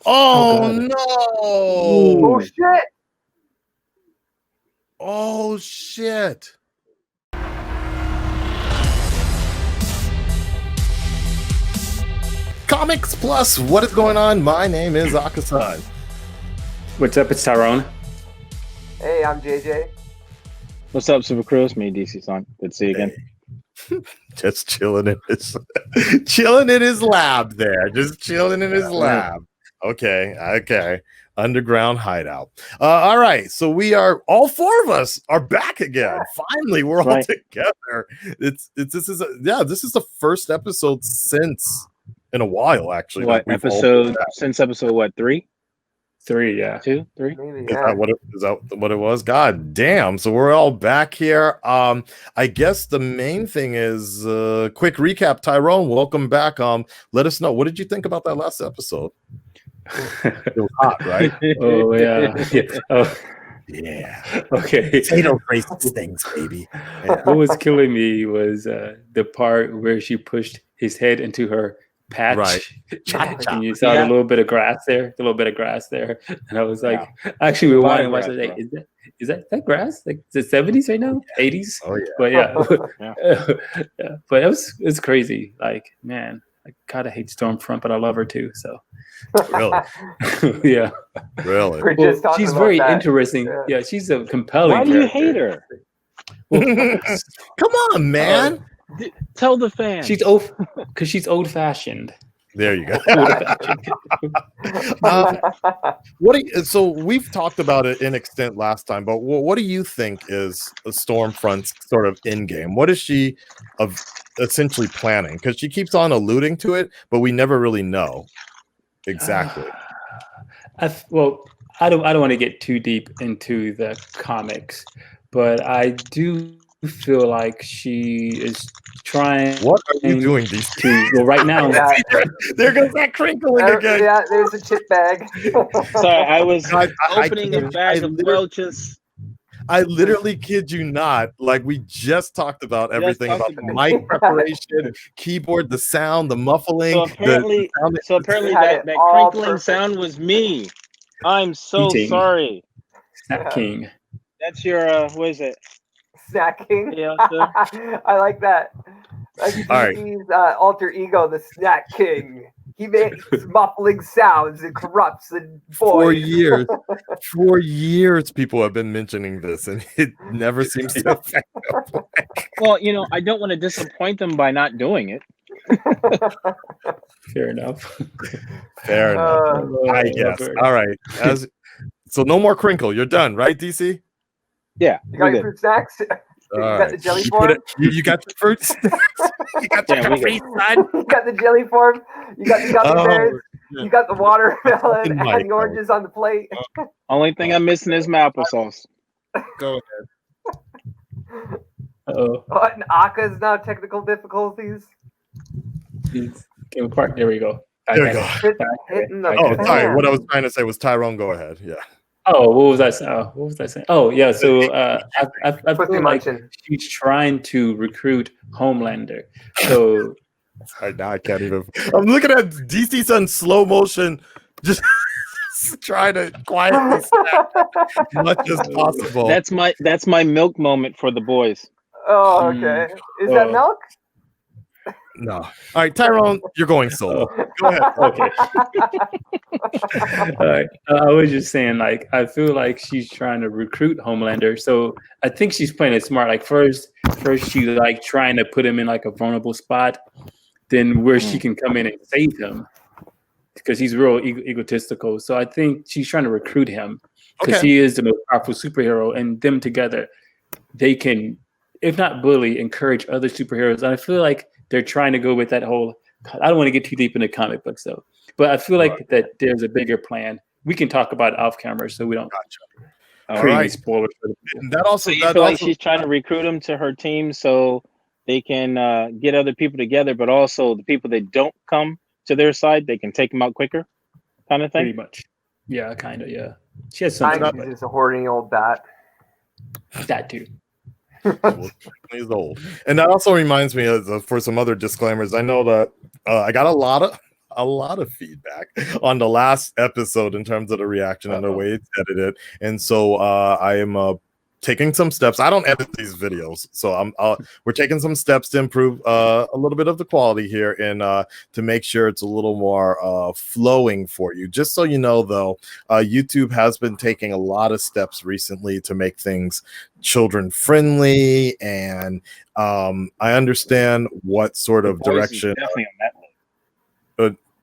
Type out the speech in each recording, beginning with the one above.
Oh no! Oh shit! Oh shit! Comics Plus, what is going on? My name is Akasan. What's up? It's Tyrone. Hey, I'm JJ. What's up, Super Crew? It's me, DC-san. Good to see you again. Just chilling in his lab there. Just chilling in his lab. Okay. Underground hideout. All right. So we are, all four of us are back again. Finally, we're all together. This is the first episode since in a while, actually. What episode? Since episode what? 3? 3, yeah. 2, 3. Maybe, Is that what it was? God damn. So we're all back here. I guess the main thing is quick recap. Tyrone, welcome back. Let us know, what did you think about that last episode? It was hot, right? Oh yeah. Oh yeah. Okay. Say those racist things, baby. Yeah. What was killing me was the part where she pushed his head into her patch, right? And you saw the little bit of grass there, and I was like, actually, we wanted to watch it. Like, is that grass? Like, is it 70s right now? 80s? Oh yeah. But yeah, but it's crazy. Like, man, I kind of hate Stormfront, but I love her too. So really, yeah, really. Well, she's very interesting. Yeah, she's a compelling. Why do you hate her? Come on, man. Tell the fans. She's because she's old-fashioned. There you go. So we've talked about it in extent last time, but what do you think is Stormfront's sort of end game? What is she essentially planning? Because she keeps on alluding to it, but we never really know exactly. I don't want to get too deep into the comics, but I do feel like she is trying. What are you doing these two? Well, right now, there goes that crinkling again. Yeah, there's a chip bag. Sorry, I was opening a bag of Welch's. I literally kid you not. Like, we just talked about everything about the mic preparation, keyboard, the sound, the muffling. So apparently, that crinkling sound was me. I'm so sorry. Snack King. That's your what is it? Snack King. Yeah. I like that. That's DC's alter ego, the Snack King. He makes muffling sounds and corrupts the boys. For years, people have been mentioning this, and it never seems to affect them. Well, I don't want to disappoint them by not doing it. Fair enough. I guess. All right. So no more crinkle. You're done, right, DC? Yeah. You got your fruit snacks? You got the jelly form? You got your fruit snacks? You got the fruit snacks? You got the jelly form? You got the gummy bears? You got the watermelon and the oranges on the plate? Only thing I'm missing is my applesauce. Go ahead. And Aka's now technical difficulties. There we go. There we go. Sorry. What I was trying to say was Tyrone, go ahead. Yeah. Oh, what was I saying? Oh, yeah. So I feel like she's trying to recruit Homelander. So right now I can't even. I'm looking at DC Sun slow motion, just trying to quietly snap as much as possible. That's my milk moment for the boys. Oh, okay. Is that milk? No. All right, Tyrone, you're going solo. Go ahead. Okay. All right. I was just saying, like, I feel like she's trying to recruit Homelander. So I think she's playing it smart. Like, first she's like trying to put him in like a vulnerable spot, then where she can come in and save him because he's real egotistical. So I think she's trying to recruit him because he is the most powerful superhero, and them together, they can, if not bully, encourage other superheroes. And I feel like they're trying to go with that whole. I don't want to get too deep into comic books though, but I feel like that there's a bigger plan. We can talk about it off camera so we don't create spoilers for the people. That also, you feel like she's trying to recruit them to her team so they can get other people together, but also the people that don't come to their side, they can take them out quicker, kind of thing. Pretty much, yeah, kind of, yeah. She has something. She's just a hoarding old bat. That too. He's old. And that also reminds me of, for some other disclaimers. I know that I got a lot a lot of feedback on the last episode in terms of the reaction and the way it's edited. And so I am taking some steps. I don't edit these videos, so we're taking some steps to improve a little bit of the quality here and to make sure it's a little more flowing for you. Just so you know, though, YouTube has been taking a lot of steps recently to make things children friendly, and I understand what sort of direction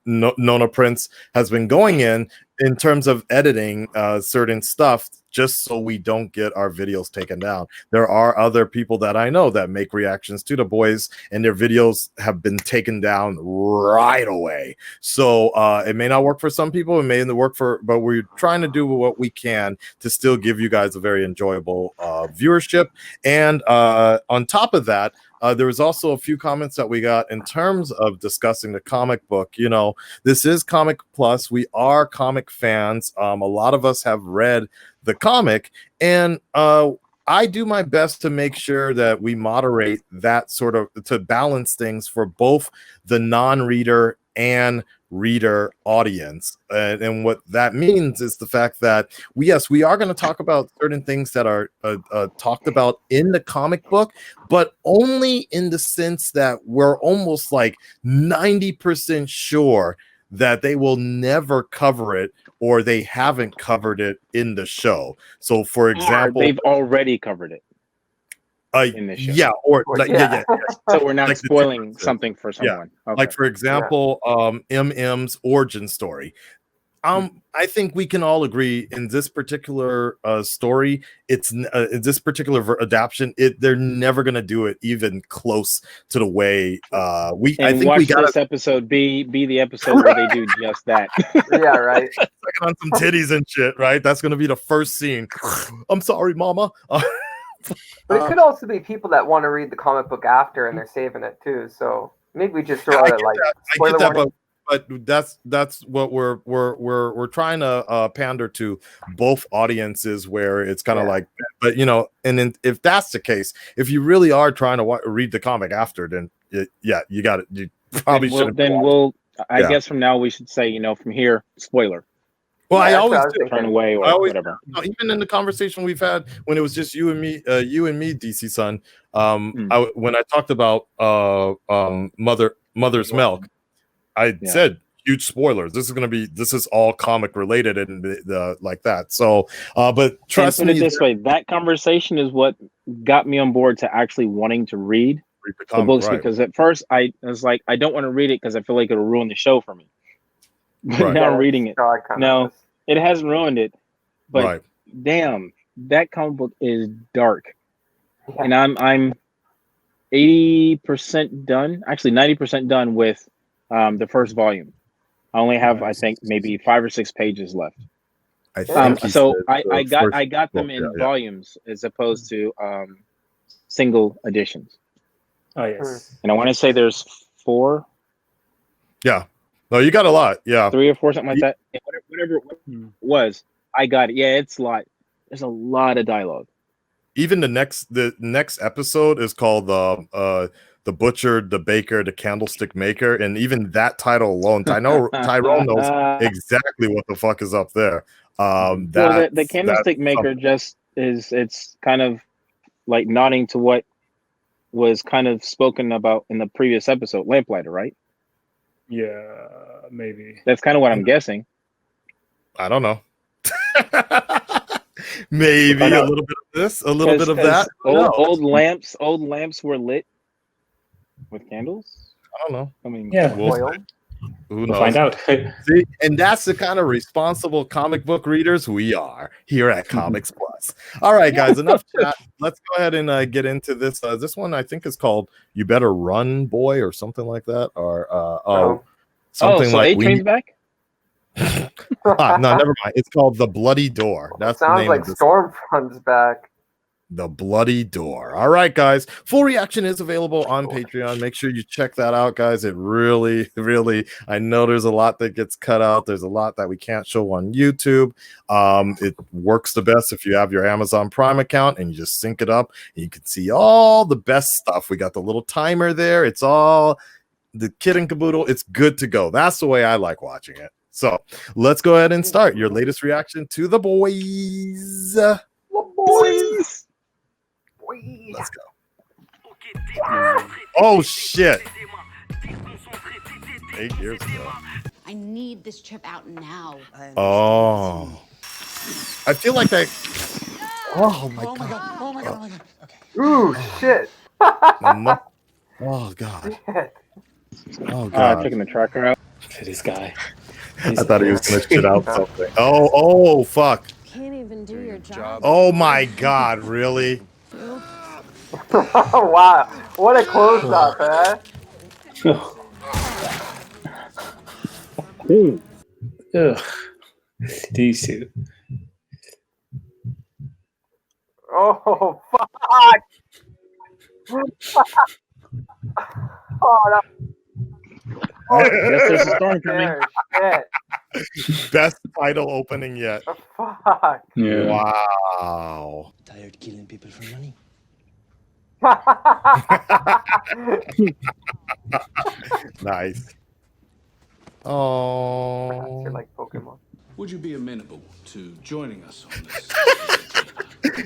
Nona Prince has been going in terms of editing certain stuff, just so we don't get our videos taken down. There are other people that I know that make reactions to the boys, and their videos have been taken down right away. So it may not work for some people, it may not work but we're trying to do what we can to still give you guys a very enjoyable viewership. And on top of that, there was also a few comments that we got in terms of discussing the comic book. You know, this is Comic Plus. We are comic fans. A lot of us have read the comic, and I do my best to make sure that we moderate that sort of to balance things for both the non-reader and reader audience. And what that means is the fact that we are going to talk about certain things that are talked about in the comic book, but only in the sense that we're almost like 90% sure that they will never cover it, or they haven't covered it in the show. So for example, they've already covered it in the show. Yeah, yeah. So we're not like spoiling something for someone. Yeah. Okay. Like for example, MM's origin story. I think we can all agree in this particular story, it's this particular adaptation, they're never going to do it even close to the way I think watch we got this episode be the episode where they do just that. Yeah, right. Like on some titties and shit, right? That's going to be the first scene. I'm sorry, mama. But it could also be people that want to read the comic book after, and they're saving it too. So maybe we just throw it like spoiler warning. But that's what we're trying to pander to both audiences, where it's kind of like, but you know, and then if that's the case, if you really are trying to read the comic after, then you got it. You probably should. I guess from now we should say, you know, from here, spoiler. Well, I always turn away or whatever. Even in the conversation we've had when it was just you and me, DC Son. When I talked about Mother's Milk, I said huge spoilers. This is all comic related and like that. So, but trust me, this way, that conversation is what got me on board to actually wanting to read the books, because at first I was like, I don't want to read it because I feel like it'll ruin the show for me. But now I'm reading it. No, it hasn't ruined it. But damn, that comic book is dark, and I'm 80% done, actually 90% done with the first volume. I only have, I think, maybe 5 or 6 pages left. So I got them in volumes as opposed to single editions. Oh yes, and I want to say there's 4. Yeah, no, you got a lot. Yeah, 3 or 4, something like that. Whatever it was, I got it. Yeah, it's a lot. There's a lot of dialogue. Even the next episode is called the Butcher, the Baker, the Candlestick Maker, and even that title alone, I know Tyrone knows exactly what the fuck is up there. The Candlestick Maker just is, it's kind of like nodding to what was kind of spoken about in the previous episode, Lamplighter, right? Yeah, maybe. That's kind of what I'm guessing. I don't know. Maybe a little bit of this, a little bit of that. Old lamps were lit with candles. I don't know. I mean, yeah. Who knows? We'll find out. See, and that's the kind of responsible comic book readers we are here at Comics Plus. All right, guys, enough chat. Let's go ahead and get into this. This one I think is called "You Better Run, Boy" or something like that, or something so like A-Train's back. No, never mind. It's called The Bloody Door. That's the name like of this. Stormfront's back. The Bloody Door. All right, guys. Full reaction is available on Patreon. Make sure you check that out, guys. It really, really, I know there's a lot that gets cut out. There's a lot that we can't show on YouTube. It works the best if you have your Amazon Prime account and you just sync it up. And you can see all the best stuff. We got the little timer there. It's all the kid and caboodle, it's good to go. That's the way I like watching it. So let's go ahead and start your latest reaction to the boys. Boys. Let's go. Oh shit. 8 years ago. I need this trip out now. Oh. I feel like that. Oh my god. Oh my god. Okay. Ooh, shit. Oh god. Shit. Oh god. Taking the tracker out. To this guy. I thought he was gonna shit out something. Oh fuck. Can't even do your job. Oh my god, really? Wow. What a close up, eh? Ooh. Ugh. These two. Oh, fuck. Oh, no. Guess there's a storm coming. Shit. Best title opening yet. Fuck. Yeah. Wow. Tired killing people for money. Nice. Oh. You're like Pokemon. Would you be amenable to joining us on this?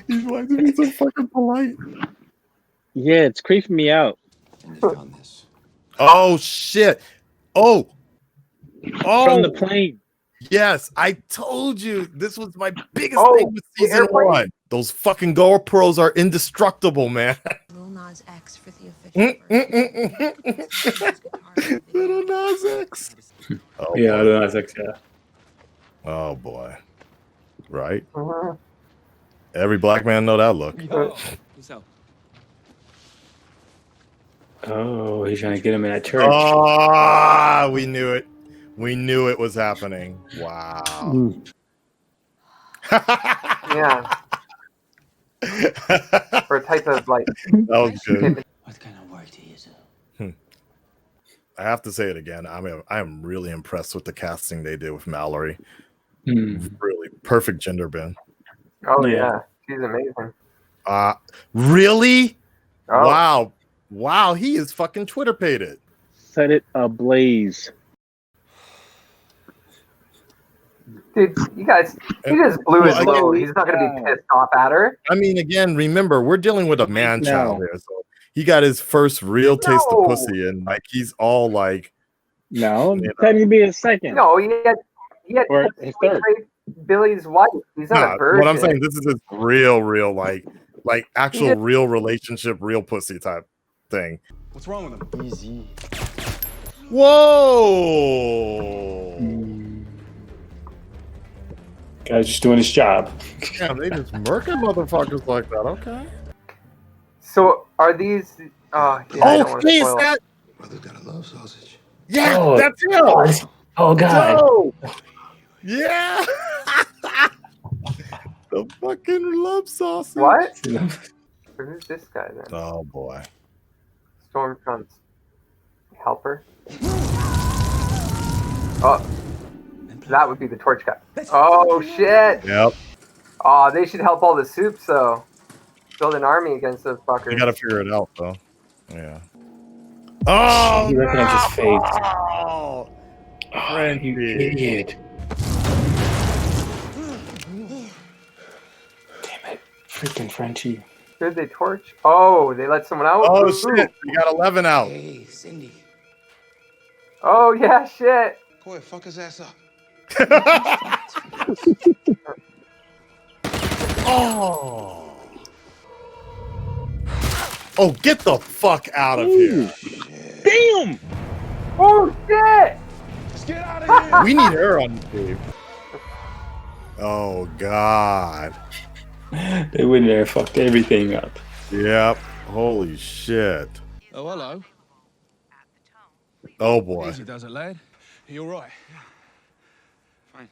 He's like to be so fucking polite. Yeah, it's creeping me out. And you've done this. Oh shit. Oh. From the plane. Yes, I told you this was my biggest Oh, thing with the season airplane? 1. Those fucking GoPros are indestructible, man. Lil Nas X for the official version. Little Nas X. Oh, Yeah, I boy. don't know. Like, yeah. Oh boy. Right? Mhm. Every black man know that look. Oh, he's trying to get him in that church. Oh, we knew it. We knew it was happening. Wow. Yeah. For a type of like. That was good. What kind of work do you do? I have to say it again. I am really impressed with the casting they did with Mallory. Really perfect gender bend. Oh Yeah. yeah, she's amazing. Really? Oh. Wow, he is fucking Twitter paid it. Set it ablaze. Dude, you guys, he just blew his Well, load. again, He's not gonna be pissed off at her. I mean, again, remember, we're dealing with a man child here. So he got his first real taste of No. pussy, and like he's all like, No, You know. technically a second. No, he had Or his third. Billy's wife. He's not nah, a virgin. what I'm saying, this is his real like actual Yeah. real relationship, real pussy type thing. What's wrong with him? Easy. Whoa! Guy's just doing his job. Damn, they just murking motherfuckers like that. Okay. So are these? I don't Oh, want to hey, is spoil. that? Brother's got a love sausage. Yeah, Oh. that's him. Oh, God. No. Yeah. The fucking love sausage. What? Who's this guy then? Oh boy. Stormfront's helper. Oh, that would be the torch guy. Oh shit! Yep. Oh, they should help all the soups though. Build an army against those fuckers. You gotta figure it out though. Yeah. Oh He recognized his face. no! Oh, you idiot. Damn it. Freaking Frenchie. Who'd they torch? Oh, they let someone out. Oh Ooh. shit! You got 11 out. Hey, Cindy. Oh yeah, shit. Boy, fuck his ass up. Oh. Oh, get the fuck out of here. Damn! Oh shit! Let's get out of here. We need her on the team. Oh god. They went there and fucked everything up. Yep. Holy shit. Oh, hello. Oh boy. Easy does it, lad. You're right. Fine.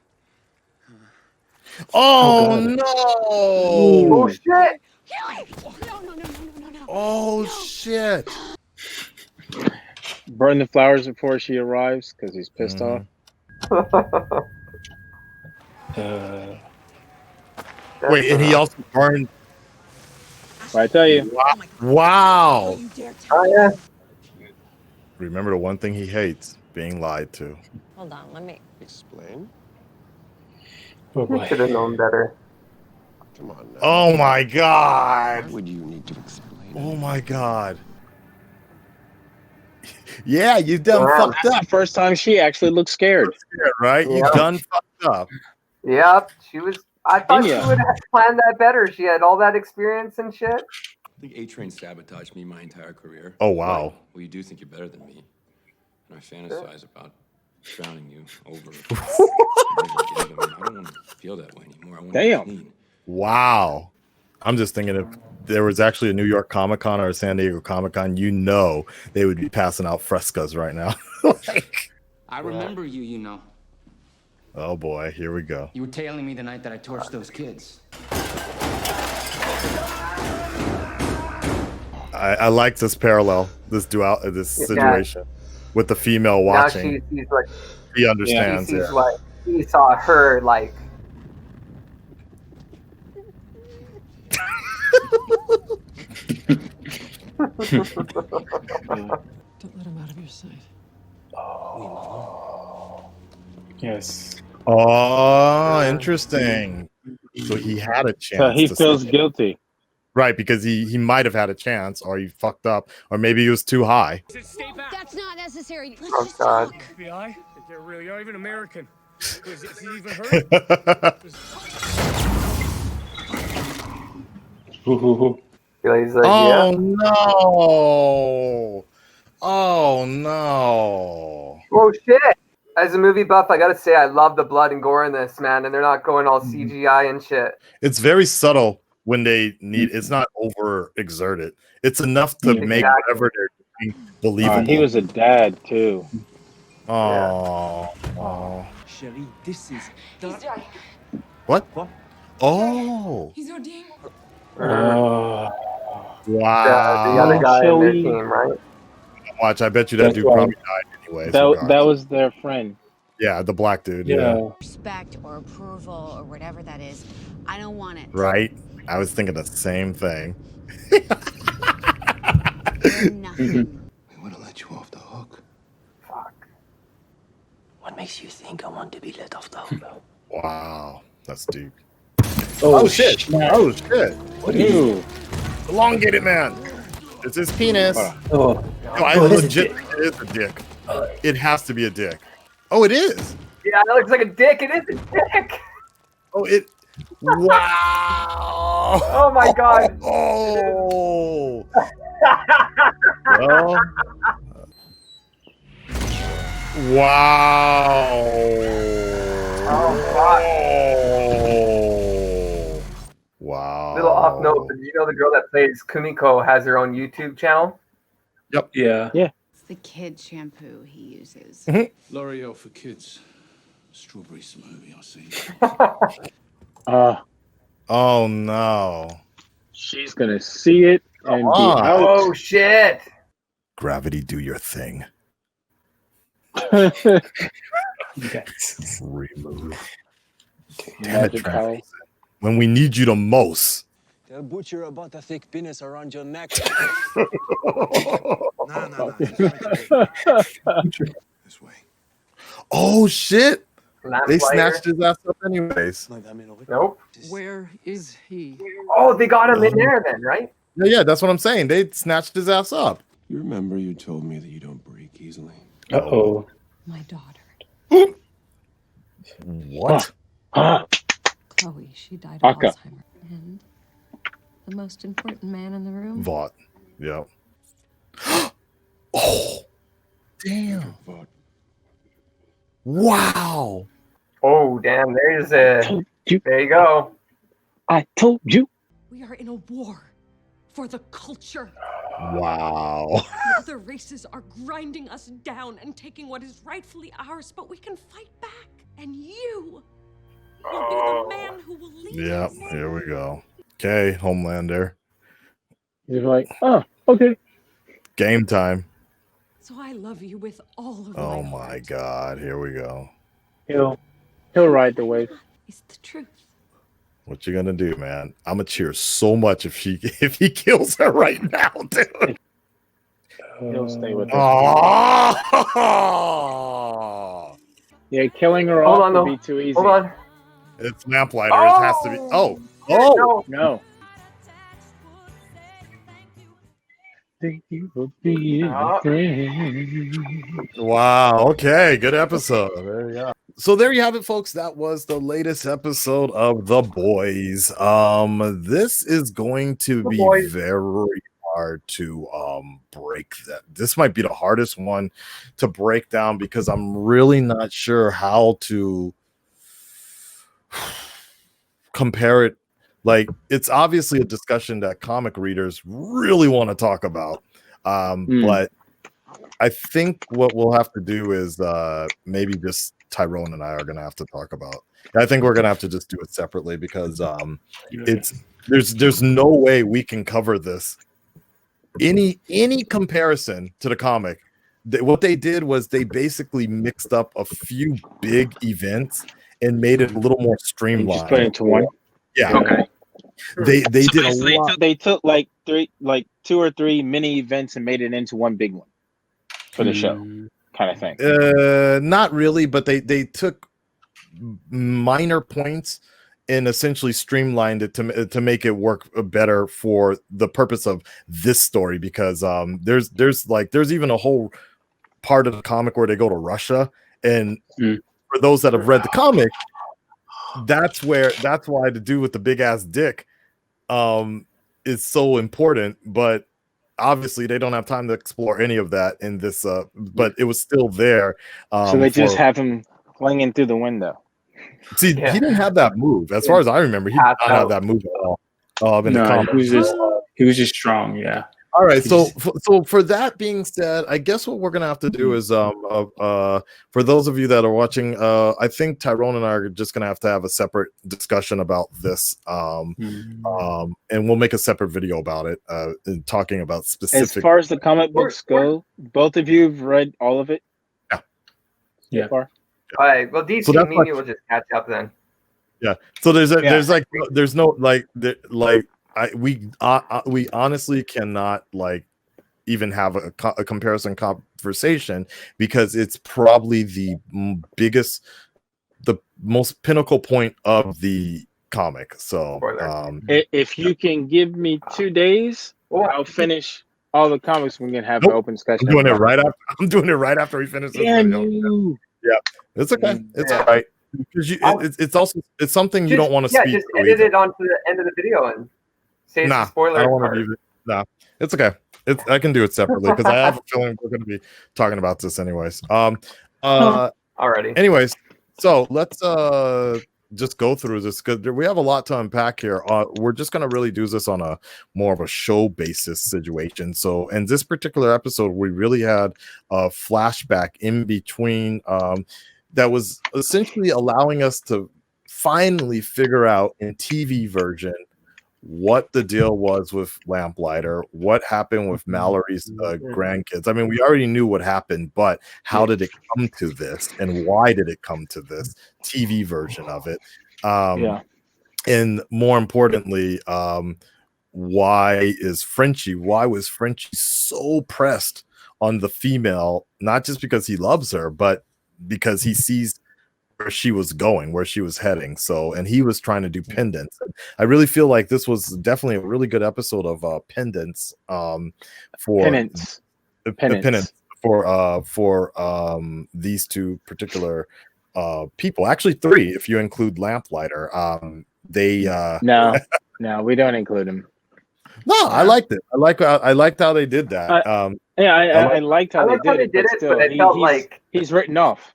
Oh, God. no. Oh shit! Oh shit. Burn the flowers before she arrives because he's pissed off. Wait, and he also burned. But I tell you, Wow. Oh yeah. Remember the one thing he hates: being lied to. Hold on, let me Explain? Oh You boy. should have known better. Come on now. Oh my Why god! would you need to explain? Oh my god! Yeah, you done Yeah. fucked That's up, the first time she actually looked scared. right? You Yeah. done fucked up. Yep, she was. I thought she Yeah. would have planned that better. She had all that experience and shit. I think A-Train sabotaged me my entire career. Oh wow! Well, you do think you're better than me. And I fantasize about drowning you over and over again. But I don't want to feel that way anymore. I want to be Damn. clean. Wow! I'm just thinking if there was actually a New York Comic Con or a San Diego Comic Con, they would be passing out frescoes right now. Like, I remember you, you know. oh boy, here we go. You were tailing me the night that I torched those kids. I like this parallel, this situation with the female Now watching. she's like, He understands. she's Yeah. like, he saw her like. Don't let him out of your sight. Yes. Oh, interesting. So he had a chance. So he to feels say- guilty. right, because he might have had a chance, or he fucked up, or maybe he was too high. That's not necessary. Let's Oh just God. talk. FBI? They really are even American. Is he even hurt? He's like, Oh yeah. no! Oh no! Oh shit! As a movie buff, I gotta say I love the blood and gore in this, man, and they're not going all CGI and shit. It's very subtle when they need. It's not over exerted. It's enough to make Exactly. whatever they're doing believable. He was a dad too. Oh, oh. Sherry, this is... What? Oh, He's ODing. wow! The other guy in their Shelly. team, right? Watch, I bet you that That's dude right. probably died anyway. That was their friend. yeah, the black dude. Yeah. Yeah, Respect or approval or whatever that is. I don't want it. right. I was thinking the same thing. You're nothing. We want to let you off the hook. Fuck. What makes you think I want to be let off the hook? Wow, that's deep. Oh, shit! Oh shit! Ew. Elongated man. It's his penis. Oh. No, I legit think it is a dick. It has to be a dick. Oh, it is. Yeah, it looks like a dick. It is a dick. Oh, it. Wow. Oh my God. Oh. Well. Wow. Oh, fuck. Oh. Wow. Little off note, but you know the girl that plays Kumiko has her own YouTube channel? Yeah. It's the kid shampoo he uses. L'Oreal for kids. Strawberry smoothie, I see. Oh no. She's gonna see it and be on. out. Oh shit. Gravity, do your thing. Yes. Remove. Damn it, Magic Travis. power. When we need you the most. Tell Butcher about the thick penis around your neck. No. This way. Oh shit! They Lamplighter. snatched his ass up anyways. Nope. Where is he? Oh, they got him in there then, right? Yeah, that's what I'm saying. They snatched his ass up. You remember you told me that you don't break easily. Uh-oh. My daughter, What? Chloe, she died of Aka. Alzheimer's. And the most important man in the room. Vought. Yep. Oh, damn! But Wow! Oh, damn. There's a. There you go. I told you. We are in a war for the culture. Wow! The other races are grinding us down and taking what is rightfully ours, but we can fight back. And you will be the man who will lead Yep. us. Here we go. Okay, Homelander. You're like, oh, okay. Game time. So I love you with all of Oh my my heart. God! Here we go. He'll ride the wave. It's the truth. What you gonna do, man? I'm gonna cheer so much if he kills her right now, dude. He'll stay with her. Oh! Yeah, killing her Hold off on, would though. be too easy. Hold on. It's Lamplighter. It has to be. Oh! No. Thank you for being a friend. Wow. Okay. Good episode. There you go. So there you have it, folks. That was the latest episode of The Boys. This is going to be very hard to break that. This might be the hardest one to break down because I'm really not sure how to compare it. Like, it's obviously a discussion that comic readers really want to talk about. But I think what we'll have to do is maybe just Tyrone and I are going to have to talk about. I think we're going to have to just do it separately because there's no way we can cover this. Any comparison to the comic, what they did was they basically mixed up a few big events and made it a little more streamlined. Just put it into one. Yeah. Okay. They did a lot. They took like 2 or 3 mini events and made it into one big one for the show, kind of thing. Not really, but they took minor points and essentially streamlined it to make it work better for the purpose of this story. Because there's even a whole part of the comic where they go to Russia, and for those that have read the comic, that's why the dude with the big ass dick is so important. But obviously they don't have time to explore any of that in this but it was still there. So they just have him flinging through the window. See, he didn't have that move as far as I remember. He did not have that move at all in the comic. He was just strong. Yeah. All right, so for that being said, I guess what we're gonna have to do is for those of you that are watching, I think Tyrone and I are just gonna have to have a separate discussion about this, and we'll make a separate video about it, and talking about specific. As far as the comic books go, both of you have read all of it. Yeah. So far? All right. Well, DC and me will just catch up then. Yeah. So there's no we honestly cannot like even have a comparison conversation because it's probably the most pinnacle point of the comic. So if you can give me 2 days, I'll finish all the comics. We can have an open discussion. I'm doing it right after we finish this video. Yeah, it's okay. It's all right. Because it's something you don't want to speak. Just edit it onto the end of the video and say it's a spoiler. I don't want to do it. Nah, it's okay. I can do it separately because I have a feeling we're going to be talking about this anyways. Alrighty. Anyways, so let's just go through this because we have a lot to unpack here. We're just going to really do this on a more of a show basis situation. So in this particular episode, we really had a flashback in between that was essentially allowing us to finally figure out in TV version what the deal was with Lamplighter, what happened with Mallory's grandkids. I mean, we already knew what happened, but how did it come to this, and why did it come to this TV version of it? And more importantly, why was Frenchie so pressed on the female, not just because he loves her, but because he sees where she was going, where she was heading. So, and he was trying to do pendants. I really feel like this was definitely a really good episode of pendants for penance for these two particular people. Actually 3 if you include Lamplighter. No, we don't include him. No, I liked it. I liked how they did that. I liked how they did it, but I felt like he's written off.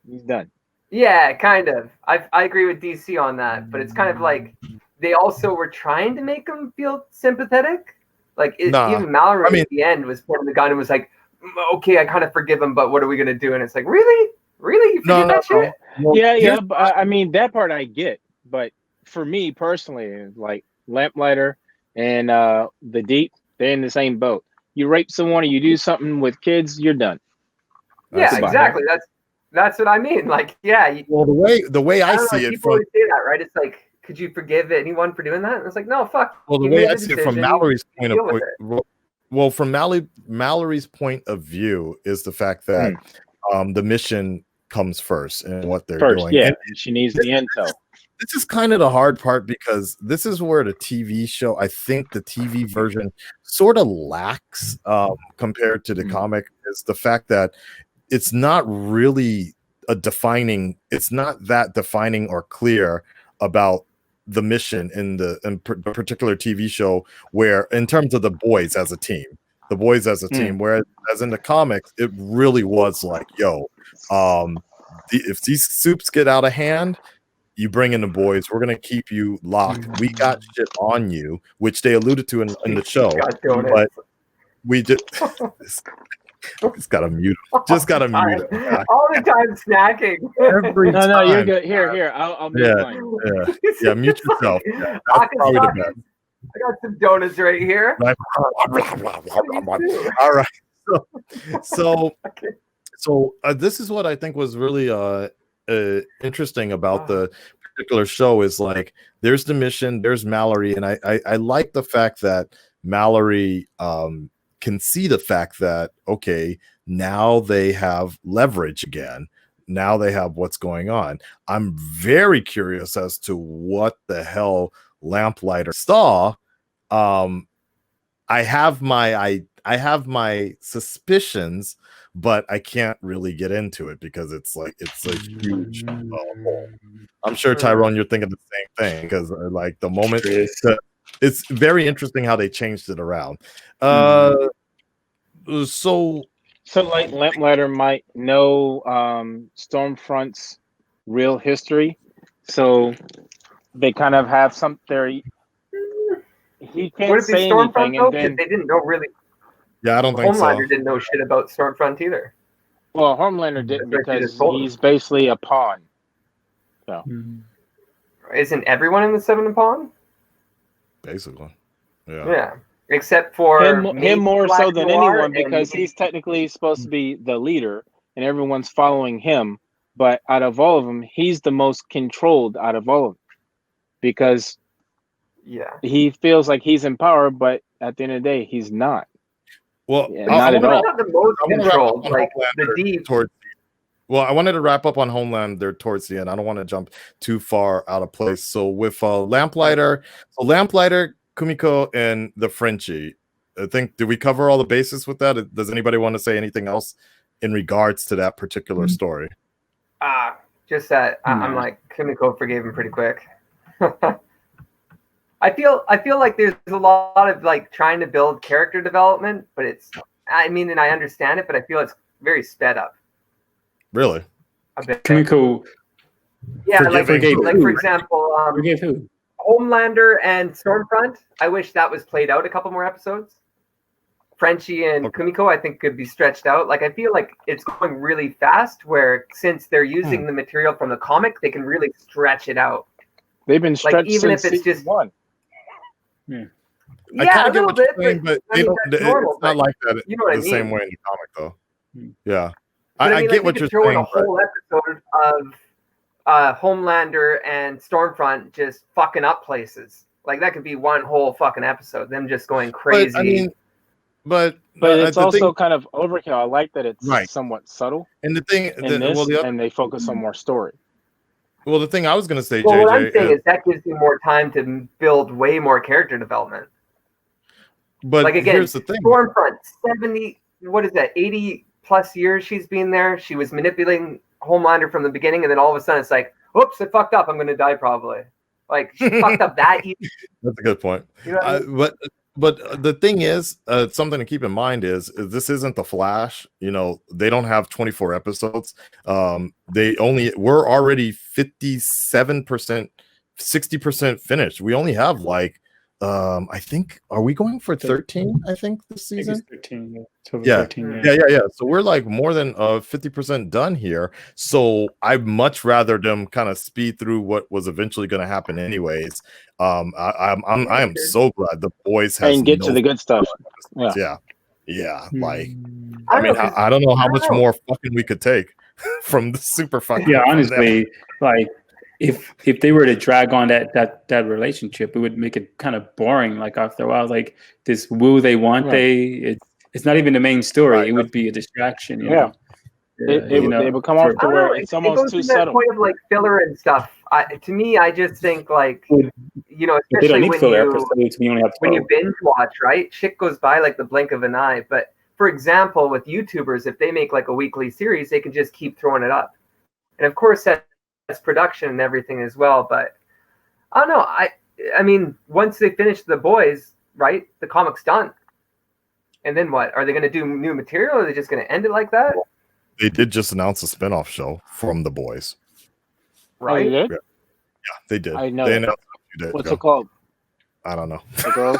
He's done. Yeah, kind of. I agree with DC on that, but it's kind of like they also were trying to make him feel sympathetic. Like even Mallory at the end was pointing the gun and was like, "Okay, I kind of forgive him, but what are we gonna do?" And it's like, really, you forget that shit? Yeah. But I mean, that part I get, but for me personally, like Lamplighter and the Deep, they're in the same boat. You rape someone or you do something with kids, you're done. Yeah, exactly. That's what I mean. Like, yeah. Well, the way I see it, people always say that, right? It's like, could you forgive anyone for doing that? And it's like, no, fuck. Well, the way I see it from Mallory's point of view, well, from Mallory's point of view is the fact that the mission comes first and what they're doing. Yeah, and she needs the intel. This is kind of the hard part because this is where the TV show, I think the TV version sort of lacks compared to the comic, is the fact that it's not really it's not that defining or clear about the mission in the particular TV show, where in terms of the boys as a team, whereas as in the comics, it really was like, yo, if these soups get out of hand, you bring in the boys, we're gonna keep you locked. We got shit on you, which they alluded to in the show, but we did. Just gotta mute. Just gotta mute. All the time snacking. Every time. No, you're good. Here. I'll mute mine. Yeah, mute yourself. Yeah, that's probably the best. I got some donuts right here. All right. So this is what I think was really interesting about the particular show is like there's the mission, there's Mallory, and I like the fact that Mallory can see the fact that okay, now they have leverage again. Now they have what's going on. I'm very curious as to what the hell Lamplighter saw. I have my suspicions, but I can't really get into it because it's a huge hole. I'm sure Tyrone, you're thinking the same thing because like the moment it's very interesting how they changed it around. So like Lamplighter might know Stormfront's real history, so they kind of have some theory. He can't say anything, and then they didn't know really. Yeah, I don't think Homelander didn't know shit about Stormfront either. Well, Homelander didn't because he's basically a pawn. So, isn't everyone in the Seven a pawn? Basically, yeah. Except for him more so than anyone because he's technically supposed to be the leader and everyone's following him. But out of all of them, he's the most controlled out of all of them because he feels like he's in power, but at the end of the day, he's not. Well, not at all. Not the most controlled, like the deep. Well, I wanted to wrap up on Homelander towards the end. I don't want to jump too far out of place. So with Lamplighter, Kumiko, and the Frenchie, I think, did we cover all the bases with that? Does anybody want to say anything else in regards to that particular story? Just that I'm like, Kumiko forgave him pretty quick. I feel like there's a lot of like trying to build character development, but and I understand it, but I feel it's very sped up. Really? Kumiko. Yeah, like for example, forgave who? Homelander and Stormfront. I wish that was played out a couple more episodes. Frenchie and Kumiko, I think, could be stretched out. Like I feel like it's going really fast. Where since they're using the material from the comic, they can really stretch it out. They've been stretched even since if it's just one. Yeah, I kind of get what you're saying, but it's normal, not like that the same way in the comic, though. Yeah, I get what you're saying. Throw in a whole episode of Homelander and Stormfront just fucking up places. Like that could be one whole fucking episode. Them just going crazy. But it's also kind of overkill. I like that it's somewhat subtle. And the thing, and they focus on more story. Well, the thing I was going to say, JJ, what I'm saying is that gives you more time to build way more character development. But like again, here's the thing: Stormfront, 80 plus years she's been there. She was manipulating Homelander from the beginning, and then all of a sudden it's like, "Oops, I fucked up. I'm going to die probably." Like she fucked up that easy. That's a good point. You know what I mean? But the thing is, something to keep in mind is this isn't the Flash. You know, they don't have 24 episodes. We're already 57%, 60% finished. We only have like, I think, are we going for 13? I think this season. 13. Yeah. 13, Yeah. So we're like more than 50% done here. So I'd much rather them kind of speed through what was eventually going to happen, anyways. I am so glad the boys have get to the good stuff. Yeah. Like, I don't know how much more fucking we could take from the super fucking. Yeah, honestly, like if they were to drag on that relationship, it would make it kind of boring. Like after a while, like this woo they want it's not even the main story. Right. It would be a distraction. You know? They would come off to where it's almost too subtle. Point of like filler and stuff. To me, I just think like especially when you binge watch, right? Shit goes by like the blink of an eye. But for example, with YouTubers, if they make like a weekly series, they can just keep throwing it up, and of course that's production and everything as well. But I don't know. I mean, once they finish The Boys, right? The comic's done, and then what? Are they going to do new material? Or are they just going to end it like that? They did just announce a spinoff show from The Boys. Right? Yeah, they did. I know. They announced What's it called? I don't know. The Girls?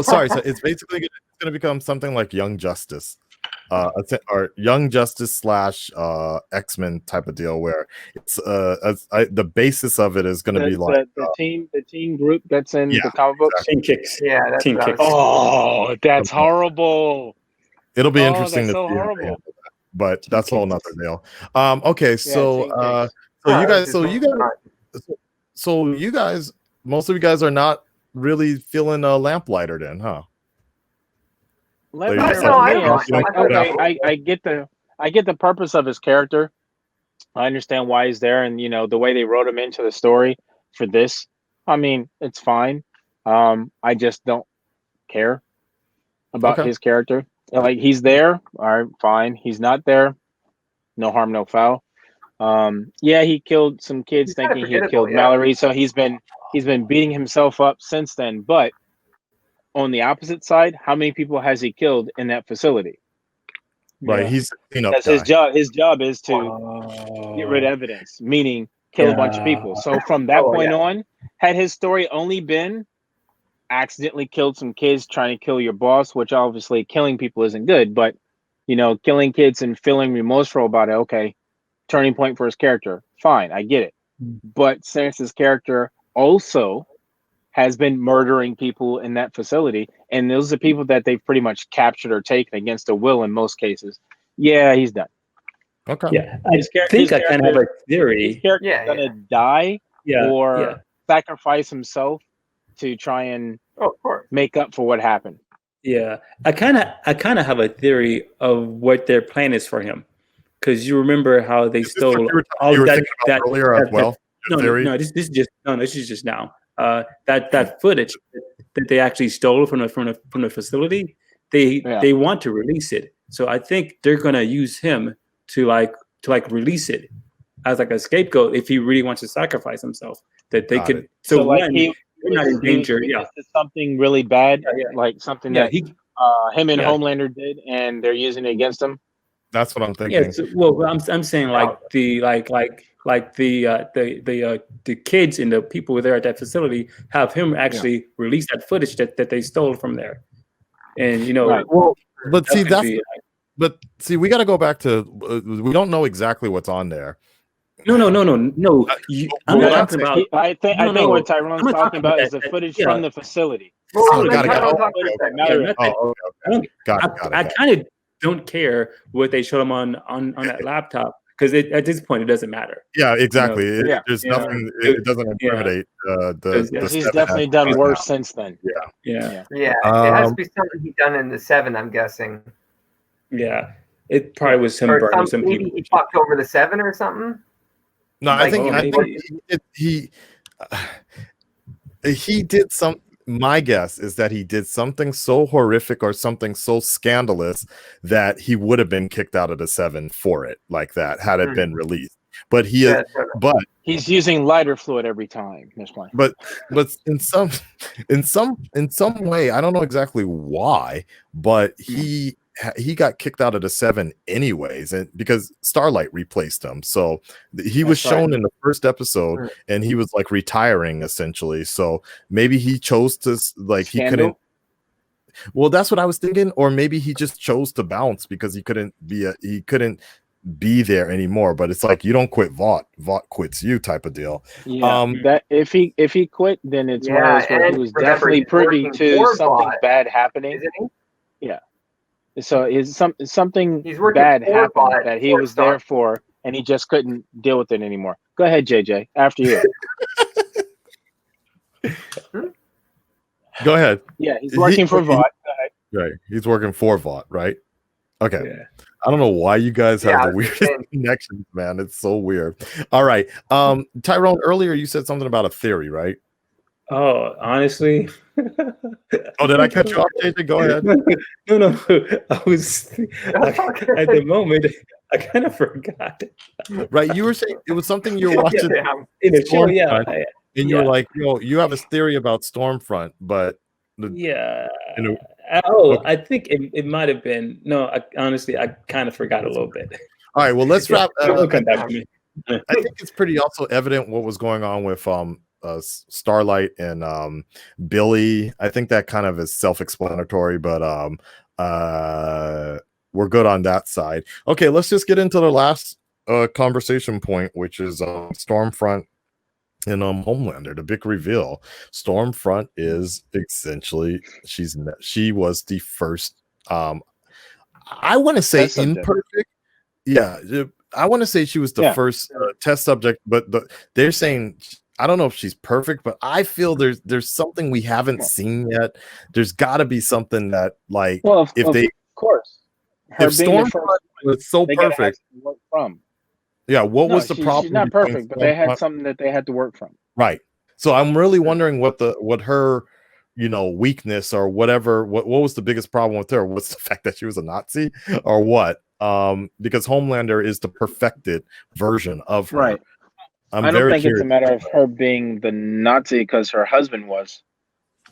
Sorry. So it's basically going to become something like Young Justice. Or Young Justice / X-Men type of deal, where it's the basis of it is going to be like the teen group that's in the comic books. Teen Kicks. Yeah, that's Teen Kicks. Oh, that's horrible. It'll be interesting to so see. Horrible. But that's a whole nother deal. Okay, so you guys, most of you guys are not really feeling Lamplighter then, huh? I get the purpose of his character. I understand why he's there, and the way they wrote him into the story for this. I mean, it's fine. I just don't care about his character. Like, he's there, all right, fine. He's not there, no harm, no foul. He killed some kids thinking he killed Mallory, so he's been beating himself up since then. But on the opposite side, how many people has he killed in that facility? Right, he's that's his job. His job is to get rid of evidence, meaning kill a bunch of people. So from that point on, had his story only been accidentally killed some kids trying to kill your boss, which obviously killing people isn't good, but killing kids and feeling remorseful about it, okay, turning point for his character, fine, I get it. But since his character also has been murdering people in that facility, and those are people that they've pretty much captured or taken against their will in most cases, he's done. Okay. Yeah, I kind of have a theory. His character's gonna die or sacrifice himself to try and make up for what happened. Yeah, I kind of have a theory of what their plan is for him, because you remember how they stole all that earlier as well. This is just now. That footage that they actually stole from the facility, they want to release it. So I think they're gonna use him to release it as like a scapegoat if he really wants to sacrifice himself. That they could. So they're not in danger. This is something really bad, like something that him and Homelander did, and they're using it against him. That's what I'm thinking. I'm saying like the kids and the people there at that facility have him actually release that footage that they stole from there, and but see, we got to go back to we don't know exactly what's on there. No. I'm not talking about. I think what Tyrone's talking about is the footage from the facility. I kind of don't care what they showed him on that laptop, because at this point it doesn't matter. Yeah, exactly. There's nothing. It doesn't incriminate. He's definitely done worse since then. Yeah. It has to be something he's done in the 7. I'm guessing. Yeah, it probably was him burning some people. Maybe he talked over the 7 or something. No, I think he did some. My guess is that he did something so horrific or something so scandalous that he would have been kicked out of the 7 for it, like that, had it been released. But he's using lighter fluid every time. But in some way, I don't know exactly why, but he got kicked out of the 7 anyways, and because Starlight replaced him. So he was shown in the first episode, and he was like retiring essentially. So maybe he chose to he couldn't. Well, that's what I was thinking, or maybe he just chose to bounce because he couldn't be there anymore. But it's like, you don't quit Vought quits you type of deal. That if he quit, then it's one of those where he was definitely privy to something bad happening. Yeah. So is something bad happened that he was there for, and he just couldn't deal with it anymore. Go ahead, JJ. After you. Go ahead. Yeah, he's working for Vought. Right. He's working for Vought, right? Okay. Yeah. I don't know why you guys have Yeah, the weirdest connections, man. It's so weird. All right. Tyrone, earlier you said something about a theory, right? Oh, honestly. Oh, did I cut you off, JJ? Go ahead. No. I was at the moment. I kind of forgot. Right. You were saying it was something you were watching in the show. Yeah. And you were like, you have a theory about Stormfront, but I think it might have been. No, honestly, I kind of forgot a little bit. All right, well, let's wrap. Come back to me. I think it's pretty also evident what was going on with Starlight and Billy. I think that kind of is self-explanatory, but we're good on that side. Okay, let's just get into the last conversation point, which is Stormfront and Homelander. The big reveal. Stormfront is essentially she was the first. I want to say imperfect. Yeah, I want to say she was the first test subject, but they're saying I don't know if she's perfect, but I feel there's something we haven't seen yet. There's got to be something that of course, if Stormfront was so perfect, what was the problem? She's not perfect, but they had something that they had to work from. Right. So I'm really wondering what her weakness or whatever. What was the biggest problem with her? What's the fact that she was a Nazi or what? Because Homelander is the perfected version of her. Right. I don't think it's a matter of her being the Nazi because her husband was,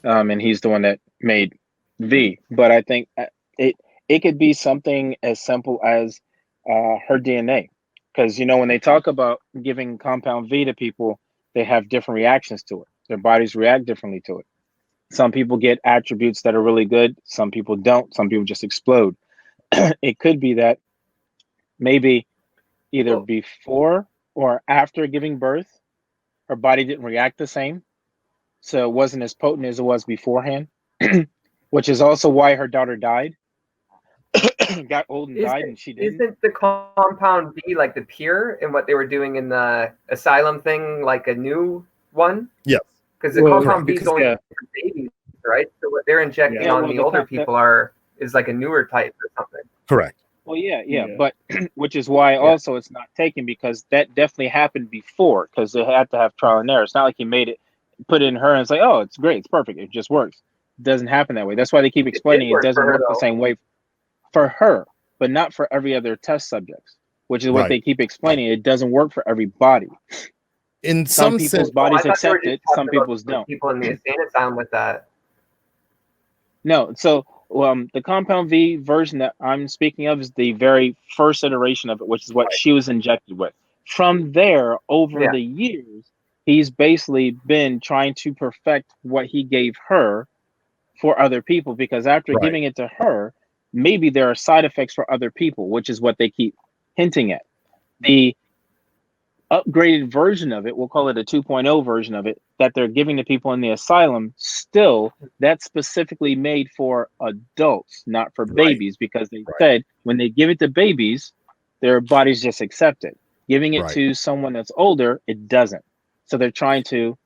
and he's the one that made V. But I think it could be something as simple as her DNA, because when they talk about giving compound V to people, they have different reactions to it. Their bodies react differently to it. Some people get attributes that are really good. Some people don't. Some people just explode. It could be that maybe either before or after giving birth, her body didn't react the same. So it wasn't as potent as it was beforehand, which is also why her daughter died. Got old and died, and she didn't. Isn't the compound V like the pure in what they were doing in the asylum thing, like a new one? Yes. Because the compound V is only for babies, right? So what they're injecting on the older people is like a newer type or something. Correct. Well, yeah, but which is why also it's not taken, because that definitely happened before, because they had to have trial and error. It's not like he made it, put it in her, and it's like, oh, it's great, it's perfect, it just works. It doesn't happen that way. That's why they keep explaining it doesn't work the same way for her, but not for every other test subject, which is what they keep explaining. It doesn't work for everybody. In some people's bodies accept it, some people's don't. People in the insane asylum with that. No, so the compound V version that I'm speaking of is the very first iteration of it, which is what she was injected with. From there, over the years, he's basically been trying to perfect what he gave her for other people, because after giving it to her, maybe there are side effects for other people, which is what they keep hinting at. The upgraded version of it, we'll call it a 2.0 version of it, that they're giving to people in the asylum, still, that's specifically made for adults, not for babies, because they said when they give it to babies, their bodies just accept it. Giving it to someone that's older, it doesn't. So they're trying to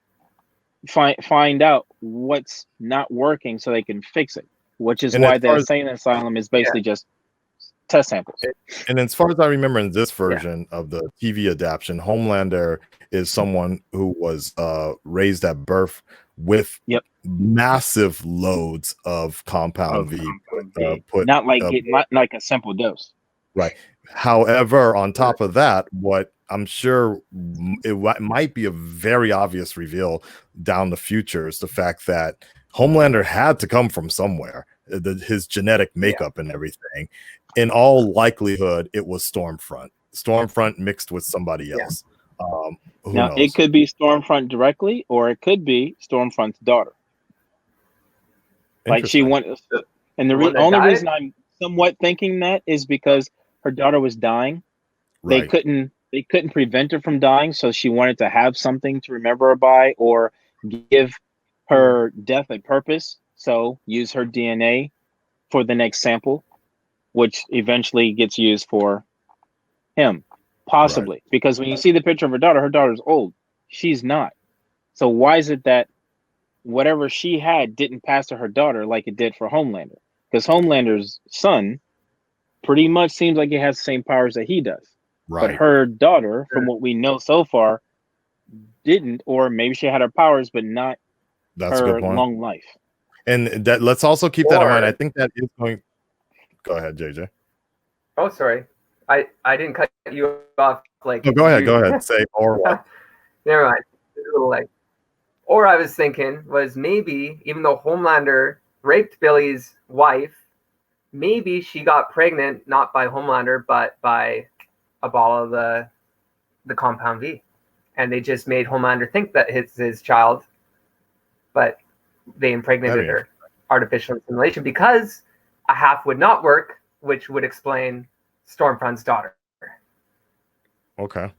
find out what's not working so they can fix it, which is why the insane asylum is basically just test samples. And as far as I remember, in this version of the TV adaptation, Homelander is someone who was raised at birth with massive loads of compound V. Not like a simple dose. Right. However, on top of that, what I'm sure it might be a very obvious reveal down the future is the fact that Homelander had to come from somewhere. His genetic makeup and everything. In all likelihood, it was Stormfront. Stormfront mixed with somebody else. Who knows? It could be Stormfront directly, or it could be Stormfront's daughter. Like she wanted, and the only reason I'm somewhat thinking that is because her daughter was dying. They couldn't prevent her from dying, so she wanted to have something to remember her by, or give her death a purpose. So use her DNA for the next sample, which eventually gets used for him. Possibly, because when you see the picture of her daughter's old. She's not. So why is it that whatever she had didn't pass to her daughter like it did for Homelander? Because Homelander's son pretty much seems like it has the same powers that he does. But her daughter, from what we know so far, didn't, or maybe she had her powers, but not her long life. And that let's also keep that in mind. I think that is going. Go ahead, JJ. Oh, sorry. I didn't cut you off. Like, no, go ahead. Say or what? Never mind. It's a little like. Or I was thinking was maybe even though Homelander raped Billy's wife, maybe she got pregnant not by Homelander but by a ball of the Compound V, and they just made Homelander think that it's his child, but they impregnated her. Artificial insemination, because a half would not work, which would explain Stormfront's daughter. Okay.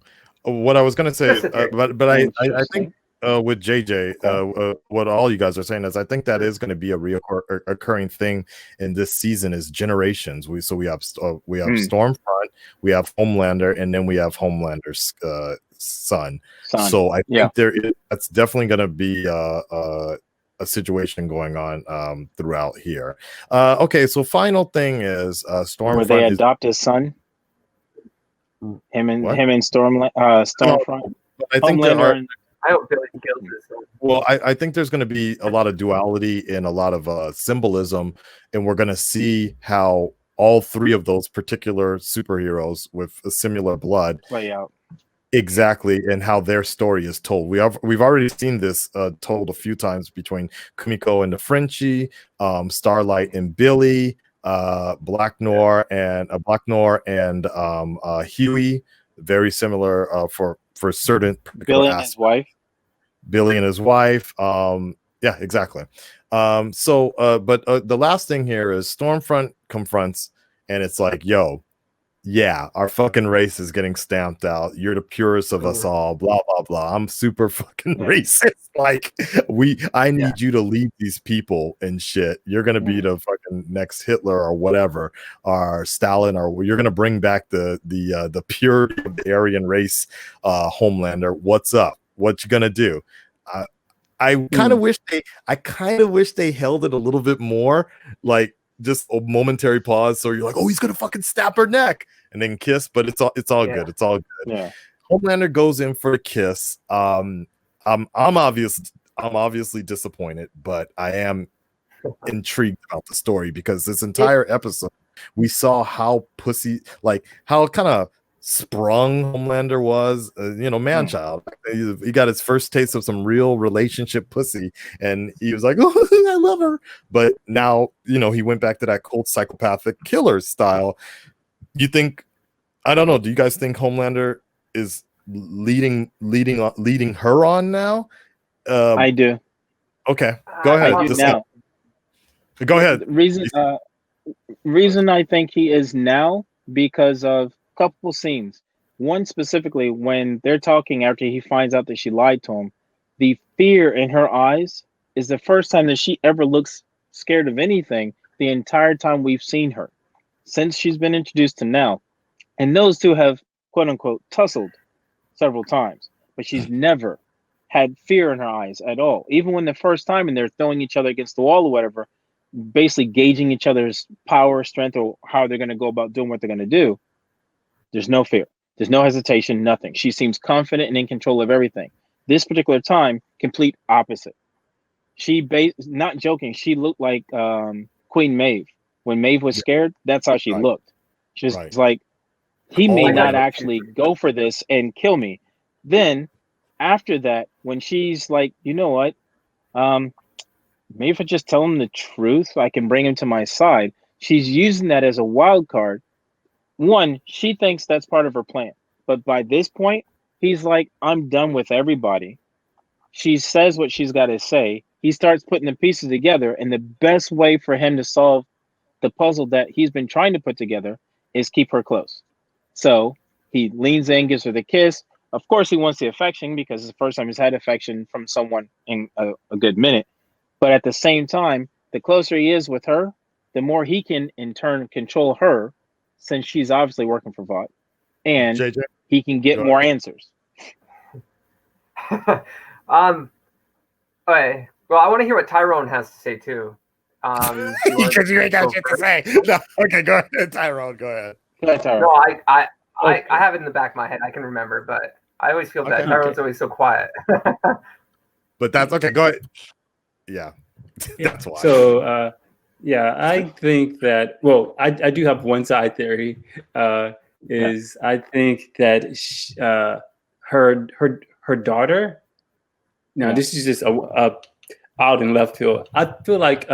What I was going to say, but I think with JJ, what all you guys are saying is I think that is going to be a reoccurring thing in this season is generations. We have Stormfront, we have Homelander, and then we have Homelander's son. So I think that's definitely going to be a situation going on throughout here. Okay, so final thing is Stormfront. Where they adopt his son. Him and Stormfront. I think Homelander I don't feel like he kills his son. Well, I think there's going to be a lot of duality and a lot of symbolism, and we're going to see how all three of those particular superheroes with a similar blood play out. Exactly, and how their story is told. We've already seen this told a few times between Kumiko and the Frenchie, Starlight and Billy, Black Noir and Huey. Very similar for certain Billy and his wife. Billy and his wife. Yeah, exactly. But the last thing here is Stormfront confronts, and it's like, yo. Yeah, our fucking race is getting stamped out. You're the purest of us all. Blah blah blah. I'm super fucking racist. Like I need you to lead these people and shit. You're gonna be the fucking next Hitler or whatever, or Stalin, or you're gonna bring back the purity of the Aryan race. Homelander, what's up? What you gonna do? I kind of wish they held it a little bit more, like just a momentary pause. So you're like, oh, he's gonna fucking snap her neck and then kiss, but it's all good. It's all good. Yeah. Homelander goes in for the kiss. I'm obviously disappointed, but I am intrigued about the story because this entire episode we saw how how kind of sprung Homelander was, man child. He got his first taste of some real relationship pussy, and he was like, oh, I love her. But now, he went back to that cold psychopathic killer style. You think, I don't know, do you guys think Homelander is leading her on now? I do. Okay, go ahead. I do now. Go ahead. Reason I think he is now because of couple scenes. One specifically when they're talking after he finds out that she lied to him. The fear in her eyes is the first time that she ever looks scared of anything the entire time we've seen her since she's been introduced to now. And those two have quote unquote tussled several times, but she's never had fear in her eyes at all. Even when the first time and they're throwing each other against the wall or whatever, basically gauging each other's power, strength, or how they're going to go about doing what they're going to do. There's no fear. There's no hesitation, nothing. She seems confident and in control of everything. This particular time, complete opposite. Not joking, she looked like Queen Maeve. When Maeve was scared, that's how she looked. She was like, he may not actually go for this and kill me. Then, after that, when she's like, you know what? Maybe if I just tell him the truth, I can bring him to my side. She's using that as a wild card. One, she thinks that's part of her plan. But by this point, he's like, I'm done with everybody. She says what she's got to say. He starts putting the pieces together. And the best way for him to solve the puzzle that he's been trying to put together is keep her close. So he leans in, gives her the kiss. Of course, he wants the affection because it's the first time he's had affection from someone in a good minute. But at the same time, the closer he is with her, the more he can, in turn, control her, since she's obviously working for Vought. And JJ? he can get more answers. Okay. Well, I want to hear what Tyrone has to say too. Because you ain't got shit to say. No, okay, go ahead, Tyrone. Go ahead. No, I have it in the back of my head. I can remember, but I always feel bad. Tyrone's always so quiet. But that's okay. Go ahead. Yeah, that's why. So, I think that. Well, I do have one side theory. I think that her daughter. Now, this is just a out in left field. I feel like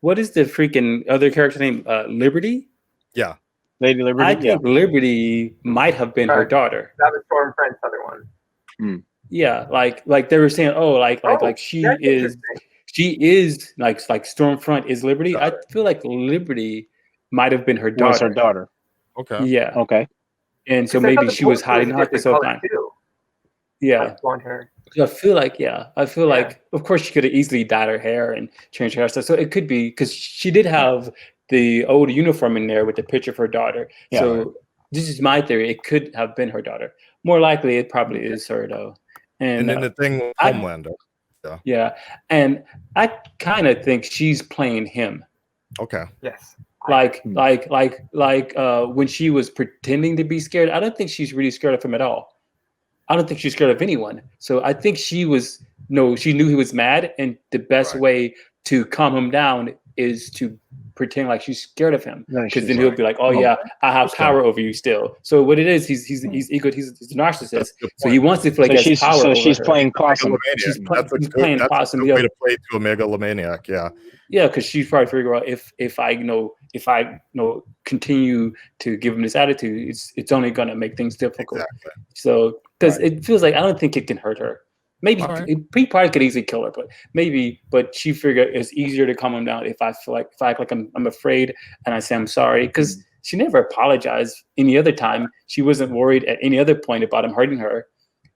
what is the freaking other character name? Liberty? Yeah. Lady Liberty. I think Liberty might have been her daughter. That was Stormfront's other one. Yeah, like they were saying, she is like Stormfront is Liberty. I feel like Liberty might have been her daughter. Was her daughter. Okay. Yeah. Okay. And so maybe she was hiding out this whole time. Yeah. Blonde hair. I feel like, of course, she could have easily dyed her hair and changed her hairstyle. So it could be because she did have the old uniform in there with the picture of her daughter. Yeah. So this is my theory. It could have been her daughter. More likely, it probably is her, though. And then the thing with Homelander. Yeah. And I kind of think she's playing him. Okay. Yes. Like when she was pretending to be scared, I don't think she's really scared of him at all. I don't think she's scared of anyone. So I think she knew he was mad, and the best way to calm him down is to pretend like she's scared of him, because then he'll be like, "Oh yeah, I have power over you still." So what it is, he's ego, he's a narcissist. So he wants to feel like he has power. So over she's her. playing possum. She's playing possum. Way to play to a megalomaniac. Yeah. Yeah, because she's probably figure out if I continue to give him this attitude, it's only gonna make things difficult. Exactly. So because it feels like I don't think it can hurt her. Maybe he probably could easily kill her, but she figured it's easier to calm him down if I act like I'm afraid and I say I'm sorry, because she never apologized any other time. She wasn't worried at any other point about him hurting her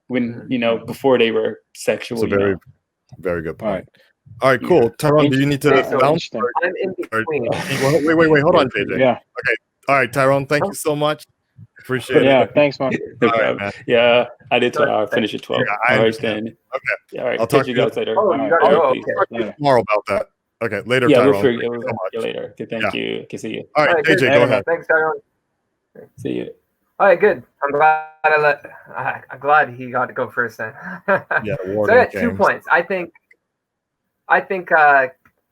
when before they were sexual. It's a very, very good point. All right, cool. Tyrone, do you need to bounce? I'm in between. Wait, hold on, JJ. Yeah. Okay. All right, Tyrone, thank you so much. Appreciate it. Yeah, thanks, man. No problem. Man. Yeah, I did 12 hours, finish at 12. Yeah, I understand. Okay. All right, I'll talk to you guys later. Oh, you gotta go. Okay. Tomorrow about that. Okay, later, yeah, Tyrone. We'll figure it later. Okay, thank you. Okay, see you. All right, JJ, go ahead. Thanks, Tyrone. See you. All right, good. I'm glad he got to go first then. Yeah, so I got 2 points. I think